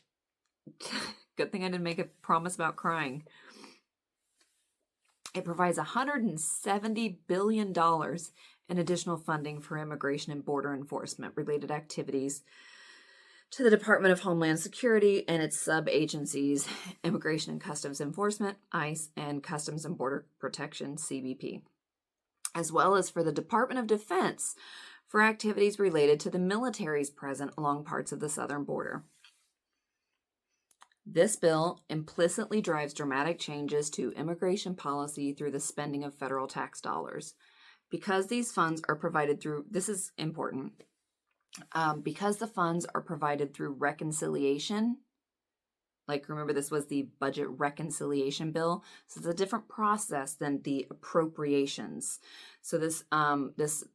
good thing I didn't make a promise about crying. It provides $170 billion in additional funding for immigration and border enforcement related activities to the Department of Homeland Security and its sub-agencies, Immigration and Customs Enforcement, ICE, and Customs and Border Protection, CBP, as well as for the Department of Defense for activities related to the militaries present along parts of the southern border. This bill implicitly drives dramatic changes to immigration policy through the spending of federal tax dollars. Because these funds are provided through, this is important, because the funds are provided through reconciliation, like remember this was the budget reconciliation bill, so it's a different process than the appropriations. So this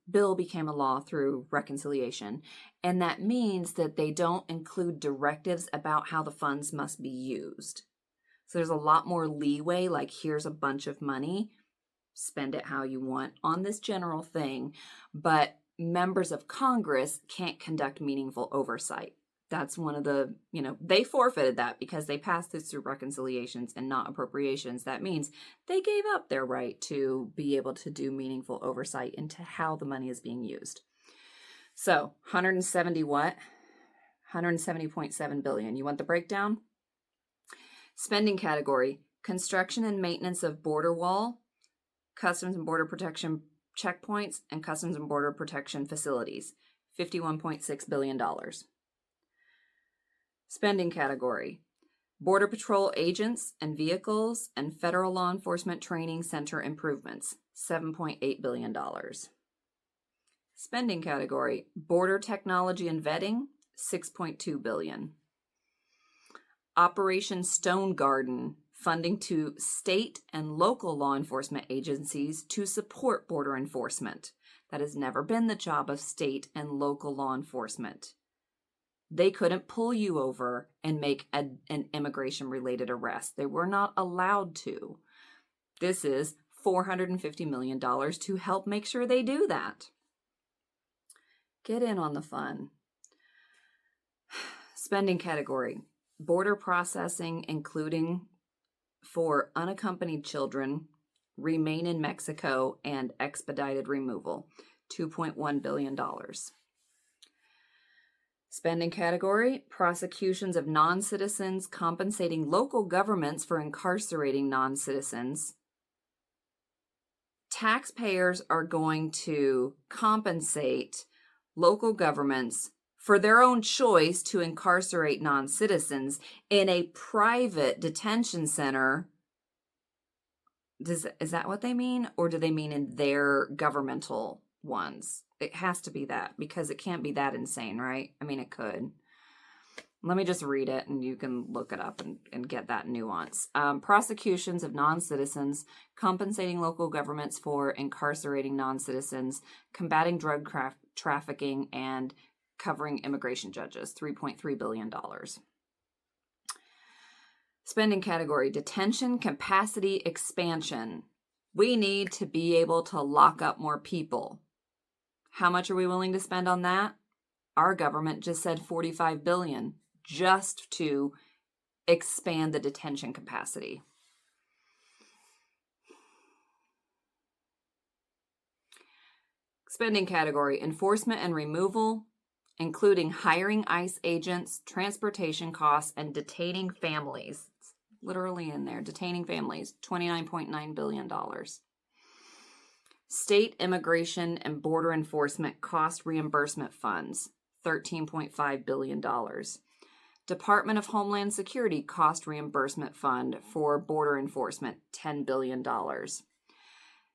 bill became a law through reconciliation, and that means that they don't include directives about how the funds must be used. So there's a lot more leeway, like here's a bunch of money, spend it how you want on this general thing, but members of Congress can't conduct meaningful oversight. That's one of the, they forfeited that because they passed this through reconciliations and not appropriations. That means they gave up their right to be able to do meaningful oversight into how the money is being used. So 170.7 billion. You want the breakdown? Spending category: construction and maintenance of border wall, Customs and Border Protection checkpoints, and Customs and Border Protection facilities, $51.6 billion. Spending category: Border Patrol agents and vehicles and federal law enforcement training center improvements, $7.8 billion. Spending category: Border technology and vetting, $6.2 billion. Operation Stone Garden, funding to state and local law enforcement agencies to support border enforcement. That has never been the job of state and local law enforcement. They couldn't pull you over and make an immigration-related arrest. They were not allowed to. This is $450 million to help make sure they do that. Get in on the fun. Spending category: border processing, including for unaccompanied children, remain in Mexico, and expedited removal, $2.1 billion. Spending category: prosecutions of non-citizens, compensating local governments for incarcerating non-citizens. Taxpayers are going to compensate local governments for their own choice to incarcerate non-citizens in a private detention center. Is that what they mean? Or do they mean in their governmental ones? It has to be that, because it can't be that insane, right? I mean, it could. Let me just read it and you can look it up and get that nuance. Prosecutions of non-citizens, compensating local governments for incarcerating non-citizens, combating drug trafficking, and covering immigration judges, $3.3 billion. Spending category: detention capacity expansion. We need to be able to lock up more people. How much are we willing to spend on that? Our government just said $45 billion just to expand the detention capacity. Spending category: enforcement and removal, including hiring ICE agents, transportation costs, and detaining families. It's literally in there. Detaining families, $29.9 billion. State immigration and border enforcement cost reimbursement funds, $13.5 billion. Department of Homeland Security Cost Reimbursement Fund for Border Enforcement, $10 billion.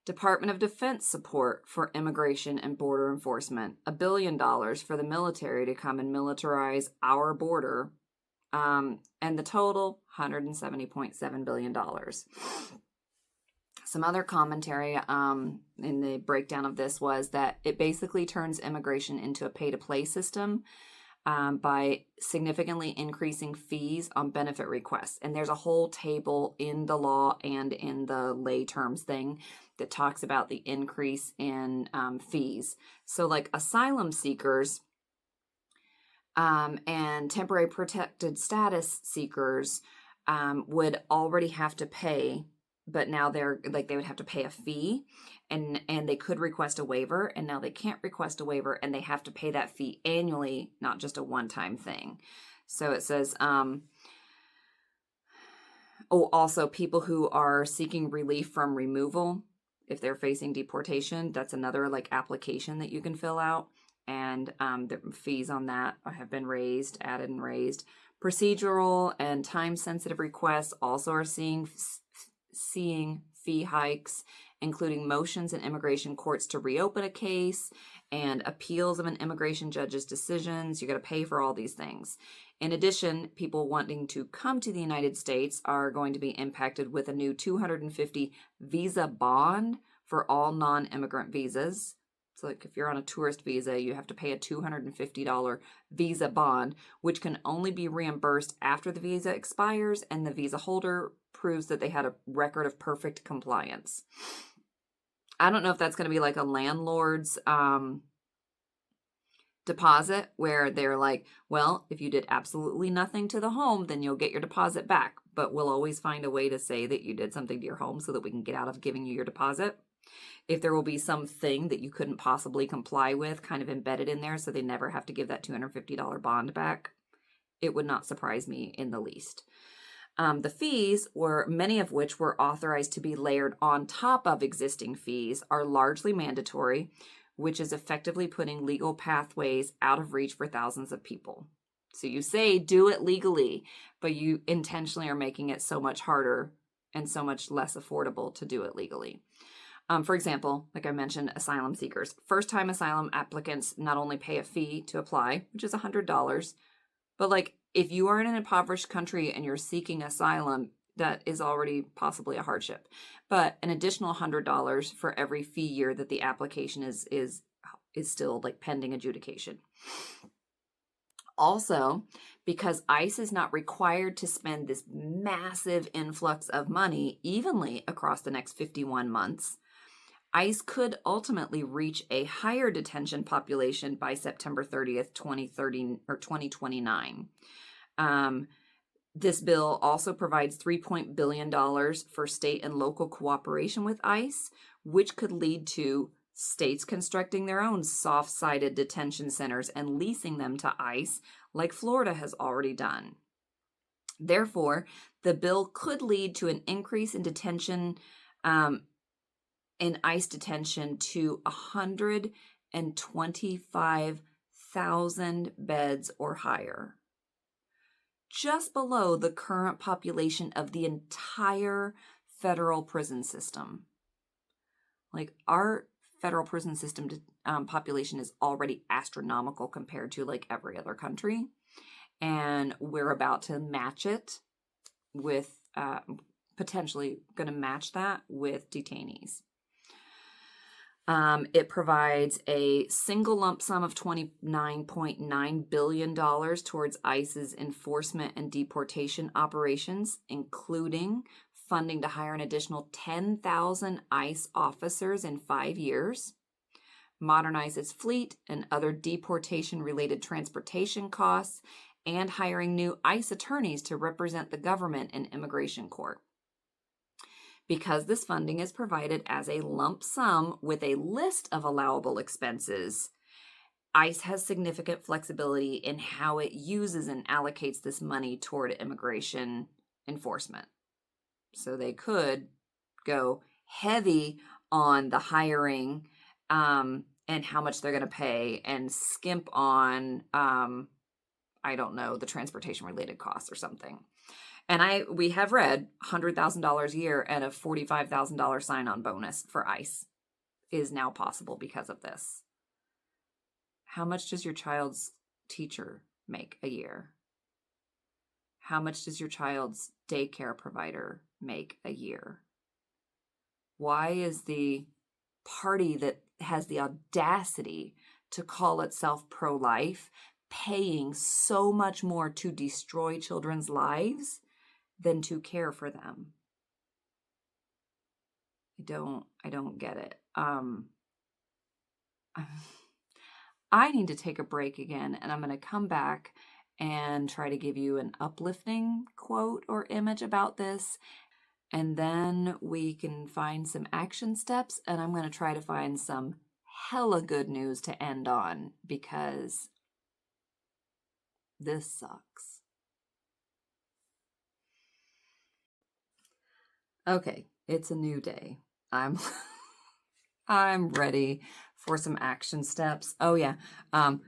Department of Defense support for immigration and border enforcement, $1 billion for the military to come and militarize our border. And the total, $170.7 billion. Some other commentary in the breakdown of this was that it basically turns immigration into a pay-to-play system by significantly increasing fees on benefit requests. And there's a whole table in the law and in the lay terms thing that talks about the increase in fees. So like asylum seekers and temporary protected status seekers would already have to pay, but now they would have to pay a fee, and they could request a waiver, and now they can't request a waiver, and they have to pay that fee annually, not just a one-time thing. So it says, also people who are seeking relief from removal, if they're facing deportation, that's another like application that you can fill out. And the fees on that have been added and raised. Procedural and time-sensitive requests also are seeing fee hikes, including motions in immigration courts to reopen a case and appeals of an immigration judge's decisions. You got to pay for all these things. In addition, people wanting to come to the United States are going to be impacted with a new $250 visa bond for all non-immigrant visas. So like if you're on a tourist visa, you have to pay a $250 visa bond, which can only be reimbursed after the visa expires and the visa holder proves that they had a record of perfect compliance. I don't know if that's going to be like a landlord's deposit where they're like, well, if you did absolutely nothing to the home, then you'll get your deposit back. But we'll always find a way to say that you did something to your home so that we can get out of giving you your deposit. If there will be something that you couldn't possibly comply with kind of embedded in there so they never have to give that $250 bond back, it would not surprise me in the least. The fees, many of which were authorized to be layered on top of existing fees, are largely mandatory, which is effectively putting legal pathways out of reach for thousands of people. So you say do it legally, but you intentionally are making it so much harder and so much less affordable to do it legally. For example, like I mentioned, asylum seekers. First-time asylum applicants not only pay a fee to apply, which is $100, but like if you are in an impoverished country and you're seeking asylum, that is already possibly a hardship. But an additional $100 for every fee year that the application is still like pending adjudication. Also, because ICE is not required to spend this massive influx of money evenly across the next 51 months, ICE could ultimately reach a higher detention population by September 30th, 2030 or 2029. This bill also provides $3 billion for state and local cooperation with ICE, which could lead to states constructing their own soft-sided detention centers and leasing them to ICE, like Florida has already done. Therefore, the bill could lead to an increase in detention in ICE detention to 125,000 beds or higher, just below the current population of the entire federal prison system. Like our federal prison system population is already astronomical compared to like every other country, and we're about to match it with potentially going to match that with detainees. It provides a single lump sum of $29.9 billion towards ICE's enforcement and deportation operations, including funding to hire an additional 10,000 ICE officers in 5 years, modernize its fleet and other deportation-related transportation costs, and hiring new ICE attorneys to represent the government in immigration court. Because this funding is provided as a lump sum with a list of allowable expenses, ICE has significant flexibility in how it uses and allocates this money toward immigration enforcement. So they could go heavy on the hiring and and how much they're going to pay and skimp on, I don't know, the transportation related costs or something. And we have read $100,000 a year and a $45,000 sign-on bonus for ICE is now possible because of this. How much does your child's teacher make a year? How much does your child's daycare provider make a year? Why is the party that has the audacity to call itself pro-life paying so much more to destroy children's lives than to care for them? I don't get it. I need to take a break again, and I'm going to come back and try to give you an uplifting quote or image about this. And then we can find some action steps, and I'm going to try to find some hella good news to end on, because this sucks. Okay, it's a new day. I'm ready for some action steps. Oh yeah.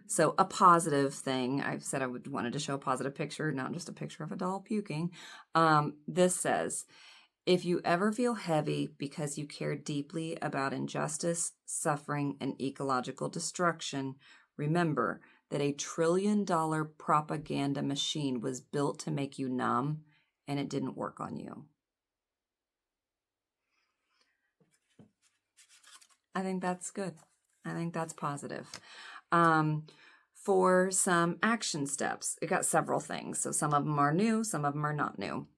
So a positive thing. I've said I wanted to show a positive picture, not just a picture of a doll puking. This says, if you ever feel heavy because you care deeply about injustice, suffering, and ecological destruction, remember that a $1 trillion propaganda machine was built to make you numb, and it didn't work on you. I think that's good. I think that's positive. For some action steps, it got several things. So some of them are new, some of them are not new.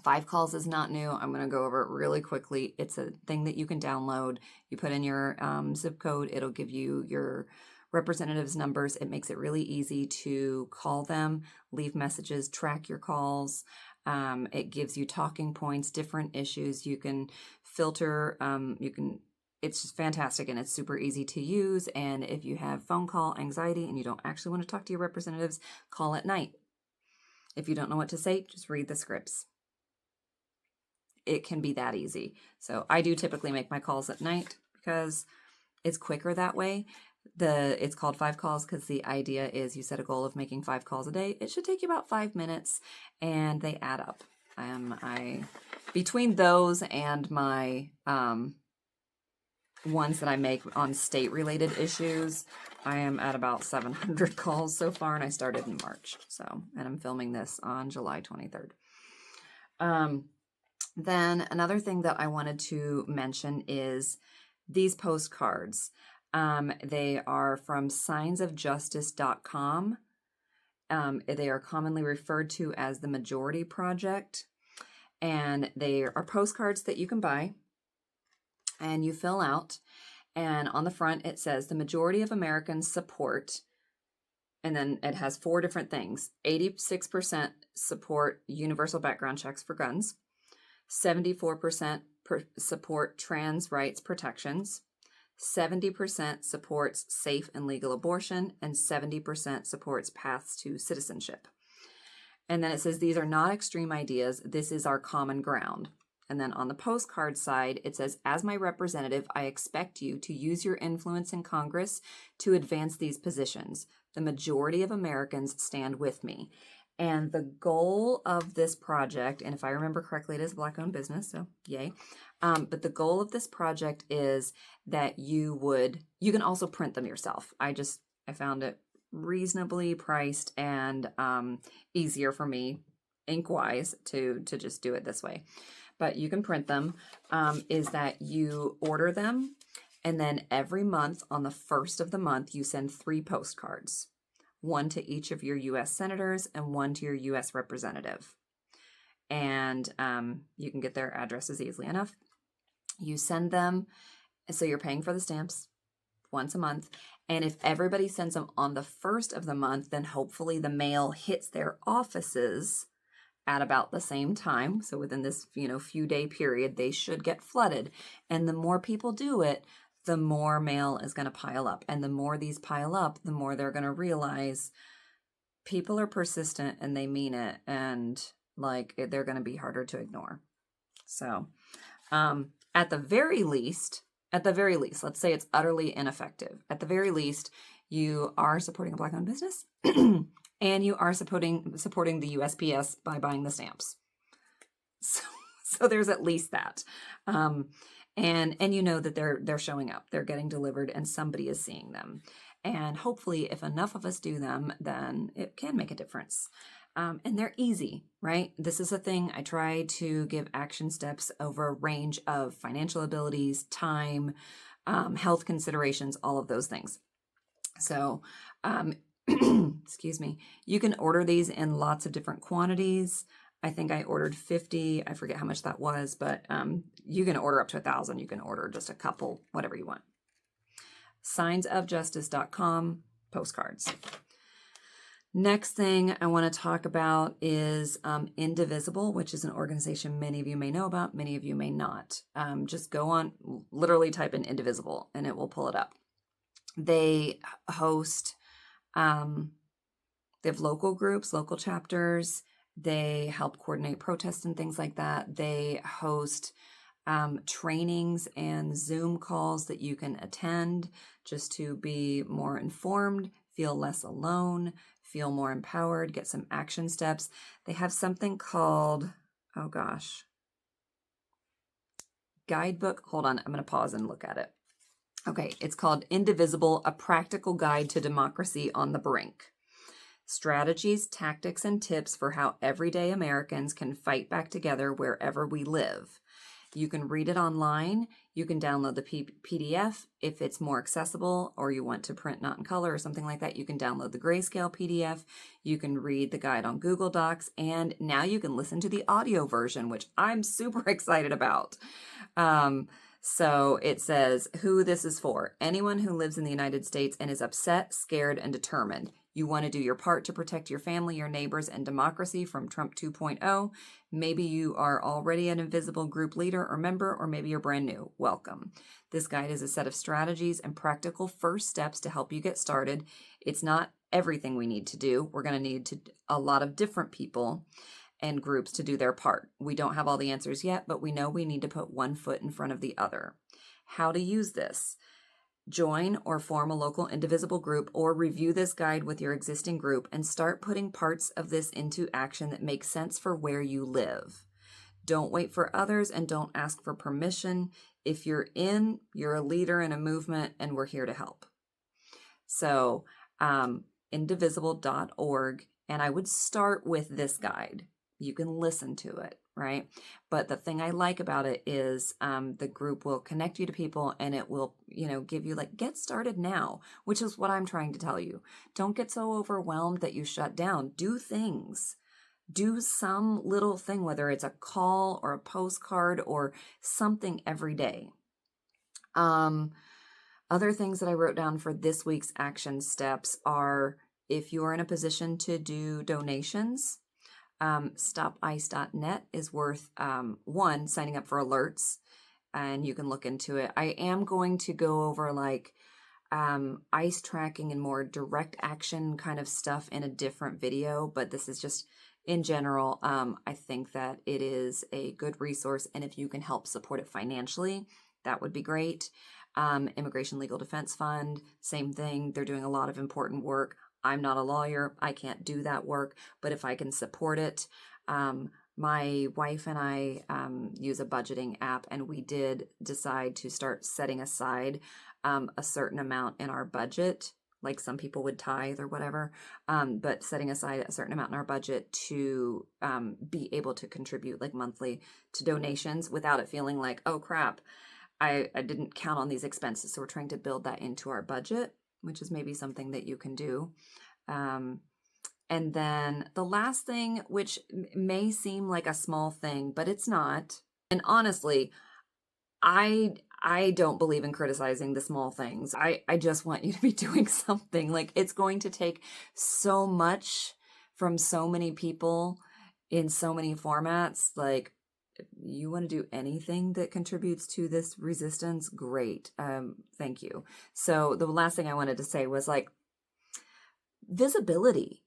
5 calls is not new. I'm going to go over it really quickly. It's a thing that you can download. You put in your zip code. It'll give you your representatives' numbers. It makes it really easy to call them, leave messages, track your calls. It gives you talking points, different issues. You can filter. It's just fantastic, and it's super easy to use. And if you have phone call anxiety and you don't actually want to talk to your representatives, call at night. If you don't know what to say, just read the scripts. It can be that easy. So I do typically make my calls at night because it's quicker that way. It's called 5 calls because the idea is you set a goal of making 5 calls a day. It should take you about 5 minutes, and they add up. Between those and my ones that I make on state-related issues, I am at about 700 calls so far, and I started in March. And I'm filming this on July 23rd. Then another thing that I wanted to mention is these postcards. They are from signsofjustice.com. They are commonly referred to as the Majority Project, and they are postcards that you can buy and you fill out. And on the front, it says the majority of Americans support, and then it has 4 different things. 86% support universal background checks for guns. 74% support trans rights protections. 70% supports safe and legal abortion, and 70% supports paths to citizenship. And then it says these are not extreme ideas. This is our common ground. And then on the postcard side, it says, as my representative, I expect you to use your influence in Congress to advance these positions. The majority of Americans stand with me. And the goal of this project, and if I remember correctly, it is a Black-owned business, so yay. But the goal of this project is that you can also print them yourself. I found it reasonably priced and easier for me, ink-wise, to just do it this way. But you can print them, is that you order them, and then every month on the first of the month, you send 3 postcards. 1 to each of your U.S. senators and 1 to your U.S. representative. And you can get their addresses easily enough. You send them, so you're paying for the stamps once a month. And if everybody sends them on the first of the month, then hopefully the mail hits their offices at about the same time. So within this, few day period, they should get flooded. And the more people do it, the more mail is going to pile up. And the more these pile up, the more they're going to realize people are persistent and they mean it. And they're going to be harder to ignore. So at the very least, At the very least, let's say it's utterly ineffective. At the very least, you are supporting a Black-owned business and you are supporting the USPS by buying the stamps. So there's at least that. And you know that they're showing up, they're getting delivered, and somebody is seeing them. And hopefully, if enough of us do them, then it can make a difference. And they're easy, right? This is a thing. I try to give action steps over a range of financial abilities, time, health considerations, all of those things. So, excuse me, you can order these in lots of different quantities. I think I ordered 50. I forget how much that was, but you can order up to 1,000. You can order just a couple, whatever you want. signsofjustice.com, postcards. Next thing I want to talk about is Indivisible, which is an organization many of you may know about, many of you may not. Just go on, literally type in Indivisible, and it will pull it up. They host, they have local groups, local chapters. They help coordinate protests and things like that. They host trainings and Zoom calls that you can attend just to be more informed, feel less alone, feel more empowered, get some action steps. They have something called, guidebook. Hold on, I'm going to pause and look at it. Okay, it's called Indivisible, A Practical Guide to Democracy on the Brink. Strategies, tactics, and tips for how everyday Americans can fight back together wherever we live. You can read it online. You can download the PDF if it's more accessible, or you want to print not in color or something like that. You can download the grayscale PDF. You can read the guide on Google Docs, and now you can listen to the audio version, which I'm super excited about. So it says who this is for. Anyone who lives in the United States and is upset, scared, and determined. You want to do your part to protect your family, your neighbors, and democracy from Trump 2.0. Maybe you are already an invisible group leader or member, or maybe you're brand new. Welcome. This guide is a set of strategies and practical first steps to help you get started. It's not everything we need to do. We're going to need a lot of different people and groups to do their part. We don't have all the answers yet, but we know we need to put one foot in front of the other. How to use this. Join or form a local Indivisible group, or review this guide with your existing group and start putting parts of this into action that make sense for where you live. Don't wait for others and don't ask for permission. If you're a leader in a movement, and we're here to help. So, indivisible.org, and I would start with this guide. You can listen to it, right? But the thing I like about it is the group will connect you to people, and it will, give you get started now, which is what I'm trying to tell you. Don't get so overwhelmed that you shut down. Do things. Do some little thing, whether it's a call or a postcard or something every day. Other things that I wrote down for this week's action steps are, if you are in a position to do donations, stopice.net is worth, one, signing up for alerts, and you can look into it. I am going to go over ICE tracking and more direct action kind of stuff in a different video, but this is just in general. I think that it is a good resource, and if you can help support it financially, that would be great. Immigration Legal Defense Fund, same thing. They're doing a lot of important work. I'm not a lawyer. I can't do that work, but if I can support it, my wife and I use a budgeting app, and we did decide to start setting aside a certain amount in our budget, like some people would tithe or whatever, but setting aside a certain amount in our budget to be able to contribute monthly to donations without it feeling like, oh crap, I didn't count on these expenses. So we're trying to build that into our budget, which is maybe something that you can do. And then the last thing, which may seem like a small thing, but it's not. And honestly, I don't believe in criticizing the small things. I just want you to be doing something. It's going to take so much from so many people in so many formats. You want to do anything that contributes to this resistance? Great. Thank you. So the last thing I wanted to say was visibility.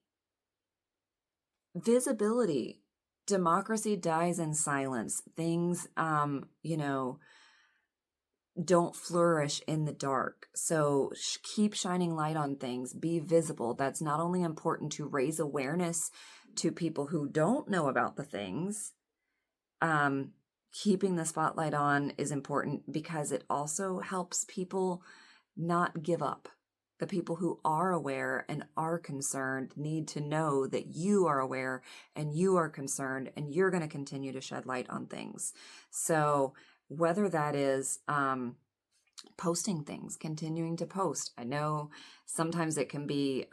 Visibility. Democracy dies in silence. Things, don't flourish in the dark. So keep shining light on things, be visible. That's not only important to raise awareness to people who don't know about the things. Keeping the spotlight on is important because it also helps people not give up. The people who are aware and are concerned need to know that you are aware and you are concerned and you're going to continue to shed light on things. So whether that is posting things, continuing to post. I know sometimes it can be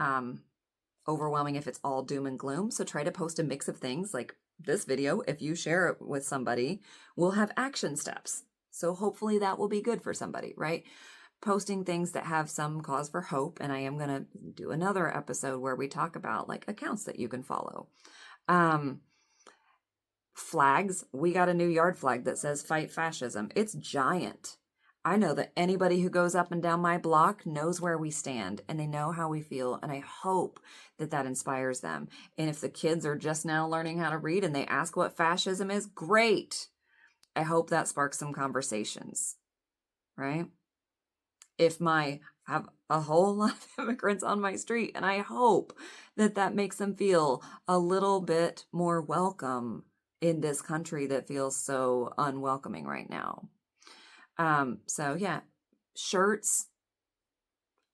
overwhelming if it's all doom and gloom. So try to post a mix of things like this video. If you share it with somebody, will have action steps. So hopefully that will be good for somebody, right? Posting things that have some cause for hope. And I am going to do another episode where we talk about like accounts that you can follow. Flags. We got a new yard flag that says fight fascism. It's giant. I know that anybody who goes up and down my block knows where we stand and they know how we feel. And I hope that that inspires them. And if the kids are just now learning how to read and they ask what fascism is, great. I hope that sparks some conversations, right? If I have a whole lot of immigrants on my street, and I hope that that makes them feel a little bit more welcome in this country that feels so unwelcoming right now. So yeah, shirts.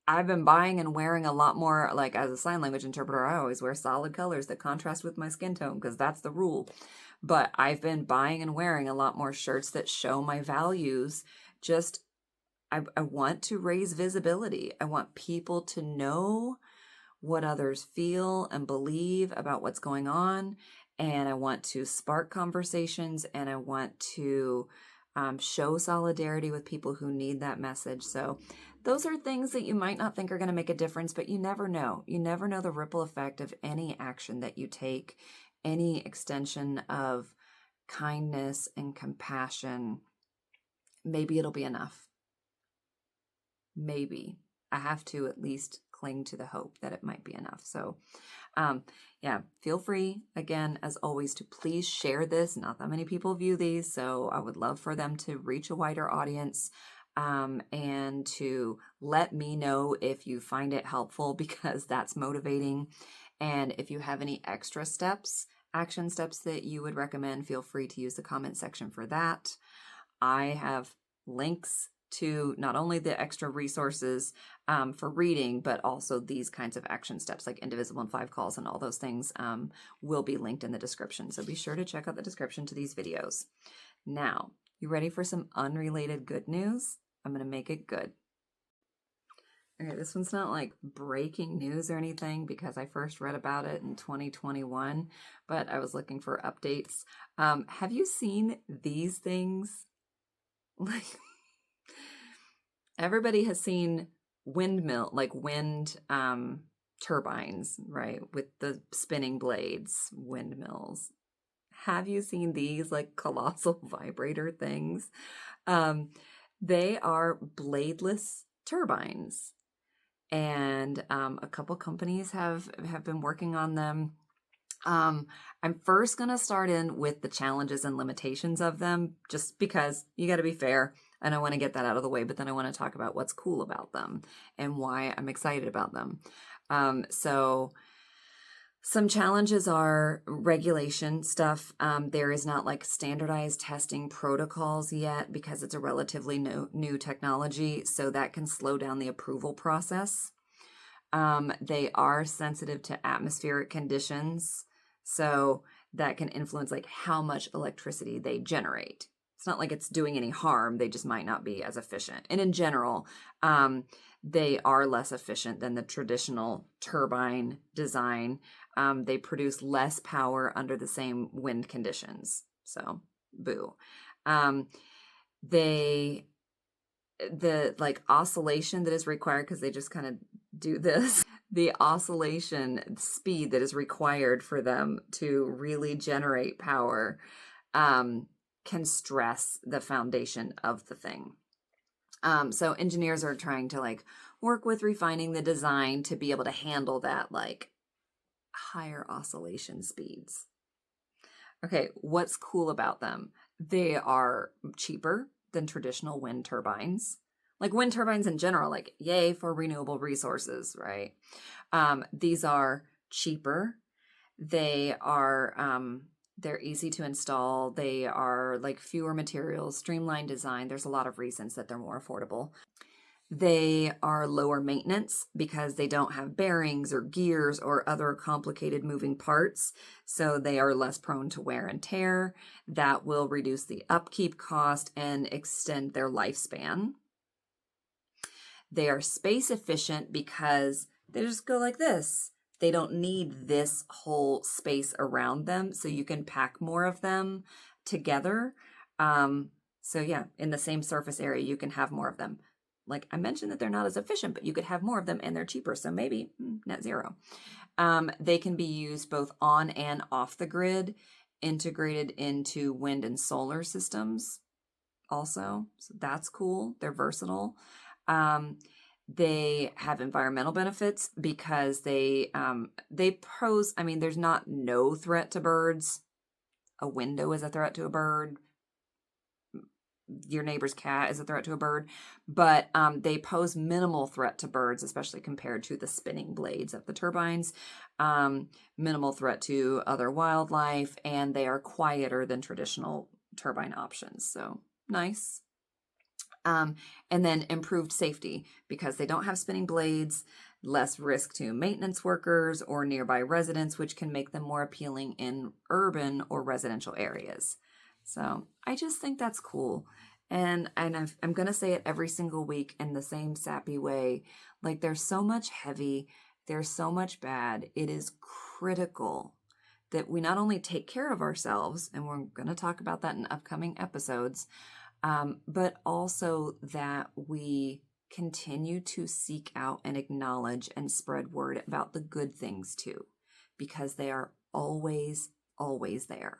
I've been buying and wearing a lot more, like as a sign language interpreter, I always wear solid colors that contrast with my skin tone because that's the rule. But I've been buying and wearing a lot more shirts that show my values. Just, I want to raise visibility. I want people to know what others feel and believe about what's going on. And I want to spark conversations and I want to show solidarity with people who need that message. So those are things that you might not think are going to make a difference, but you never know. You never know the ripple effect of any action that you take, any extension of kindness and compassion. Maybe it'll be enough. Maybe. I have to at least cling to the hope that it might be enough. So yeah, feel free, again, as always, to please share this. Not that many people view these, so I would love for them to reach a wider audience and to let me know if you find it helpful because that's motivating. And if you have any extra steps, action steps that you would recommend, feel free to use the comment section for that. I have links to not only the extra resources for reading, but also these kinds of action steps like Indivisible in 5 calls and all those things will be linked in the description. So be sure to check out the description to these videos. Now, you ready for some unrelated good news? I'm going to make it good. Okay, this one's not like breaking news or anything because I first read about it in 2021, but I was looking for updates. Have you seen these things? Like, everybody has seen wind turbines, right? With the spinning blades, windmills. Have you seen these like colossal vibrator things? They are bladeless turbines. And a couple companies have been working on them. I'm first going to start in with the challenges and limitations of them, just because you got to be fair. And I want to get that out of the way, but then I want to talk about what's cool about them and why I'm excited about them. So some challenges are regulation stuff. There is not like standardized testing protocols yet because it's a relatively new technology. So that can slow down the approval process. They are sensitive to atmospheric conditions. So that can influence like how much electricity they generate. It's not like it's doing any harm. They just might not be as efficient. And in general, they are less efficient than the traditional turbine design. They produce less power under the same wind conditions. So, boo. The like oscillation that is required, because they just kind of do this, the oscillation speed that is required for them to really generate power can stress the foundation of the thing. So engineers are trying to like work with refining the design to be able to handle that like higher oscillation speeds. Okay, what's cool about them? They are cheaper than traditional wind turbines. Like wind turbines in general, like yay for renewable resources, right? These are cheaper. They are they're easy to install. They are like fewer materials, streamlined design. There's a lot of reasons that they're more affordable. They are lower maintenance because they don't have bearings or gears or other complicated moving parts. So they are less prone to wear and tear. That will reduce the upkeep cost and extend their lifespan. They are space efficient because they just go like this. They don't need this whole space around them, so you can pack more of them together. So yeah, in the same surface area, you can have more of them. Like I mentioned that they're not as efficient, but you could have more of them and they're cheaper. So maybe net zero. They can be used both on and off the grid, integrated into wind and solar systems also. So that's cool. They're versatile. They have environmental benefits because they pose, I mean, there's not no threat to birds. A window is a threat to a bird. Your neighbor's cat is a threat to a bird, but they pose minimal threat to birds, especially compared to the spinning blades of the turbines. Minimal threat to other wildlife, and they are quieter than traditional turbine options. So nice. And then improved safety because they don't have spinning blades, less risk to maintenance workers or nearby residents, which can make them more appealing in urban or residential areas. So I just think that's cool. And I'm going to say it every single week in the same sappy way. Like there's so much heavy, there's so much bad. It is critical that we not only take care of ourselves, and we're going to talk about that in upcoming episodes, but also that we continue to seek out and acknowledge and spread word about the good things too, because they are always, always there.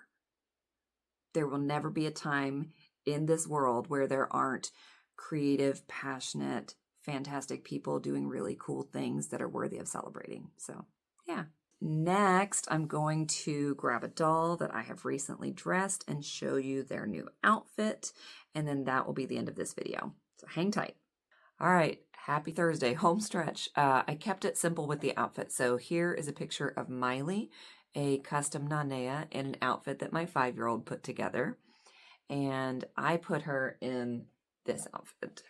There will never be a time in this world where there aren't creative, passionate, fantastic people doing really cool things that are worthy of celebrating. So, yeah. Next, I'm going to grab a doll that I have recently dressed and show you their new outfit. And then that will be the end of this video. So hang tight. All right, happy Thursday, home stretch. I kept it simple with the outfit. So here is a picture of Miley, a custom Nanea in an outfit that my 5-year-old put together. And I put her in this outfit.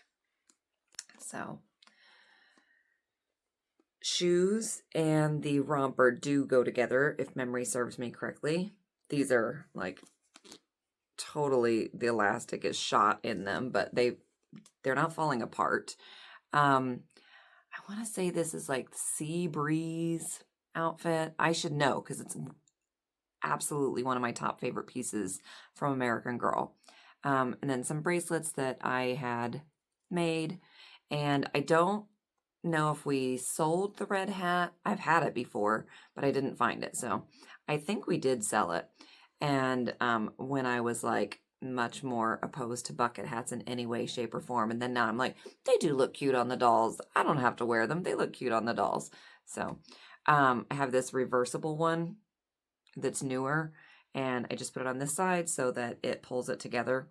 So shoes and the romper do go together if memory serves me correctly. These are like totally, the elastic is shot in them, but they're not falling apart. I want to say this is like Sea Breeze outfit. I should know because it's absolutely one of my top favorite pieces from American Girl. And then some bracelets that I had made. And I don't know if we sold the red hat. I've had it before, but I didn't find it. So I think we did sell it. And when I was like much more opposed to bucket hats in any way, shape, or form. And then now I'm like, they do look cute on the dolls. I don't have to wear them. They look cute on the dolls. So I have this reversible one that's newer. And I just put it on this side so that it pulls it together.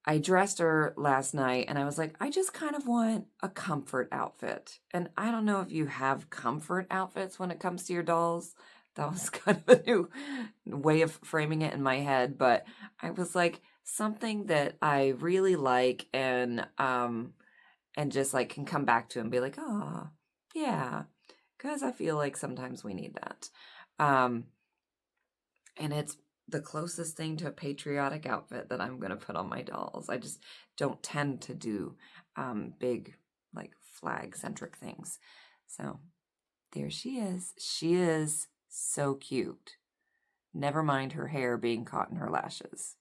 I dressed her last night and I was like, I just kind of want a comfort outfit. And I don't know if you have comfort outfits when it comes to your dolls. That was kind of a new way of framing it in my head. But I was like, something that I really like and just like can come back to and be like, oh, yeah. Because I feel like sometimes we need that. And it's the closest thing to a patriotic outfit that I'm going to put on my dolls. I just don't tend to do big, like flag-centric things. So there she is. She is so cute. Never mind her hair being caught in her lashes.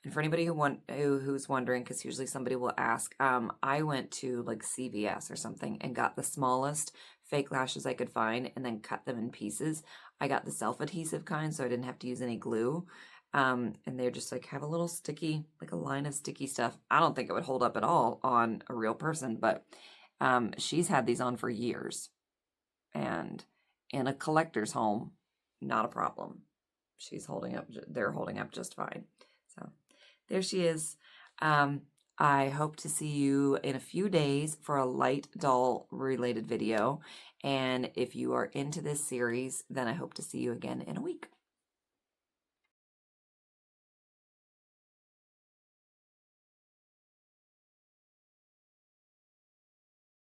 And for anybody who's wondering, because usually somebody will ask, I went to like CVS or something and got the smallest fake lashes I could find and then cut them in pieces. I got the self-adhesive kind, so I didn't have to use any glue. And they're just like have a little sticky, like a line of sticky stuff. I don't think it would hold up at all on a real person, but she's had these on for years. And in a collector's home, not a problem. They're holding up just fine. So There she is. I hope to see you in a few days for a light doll related video. And if you are into this series, then I hope to see you again in a week.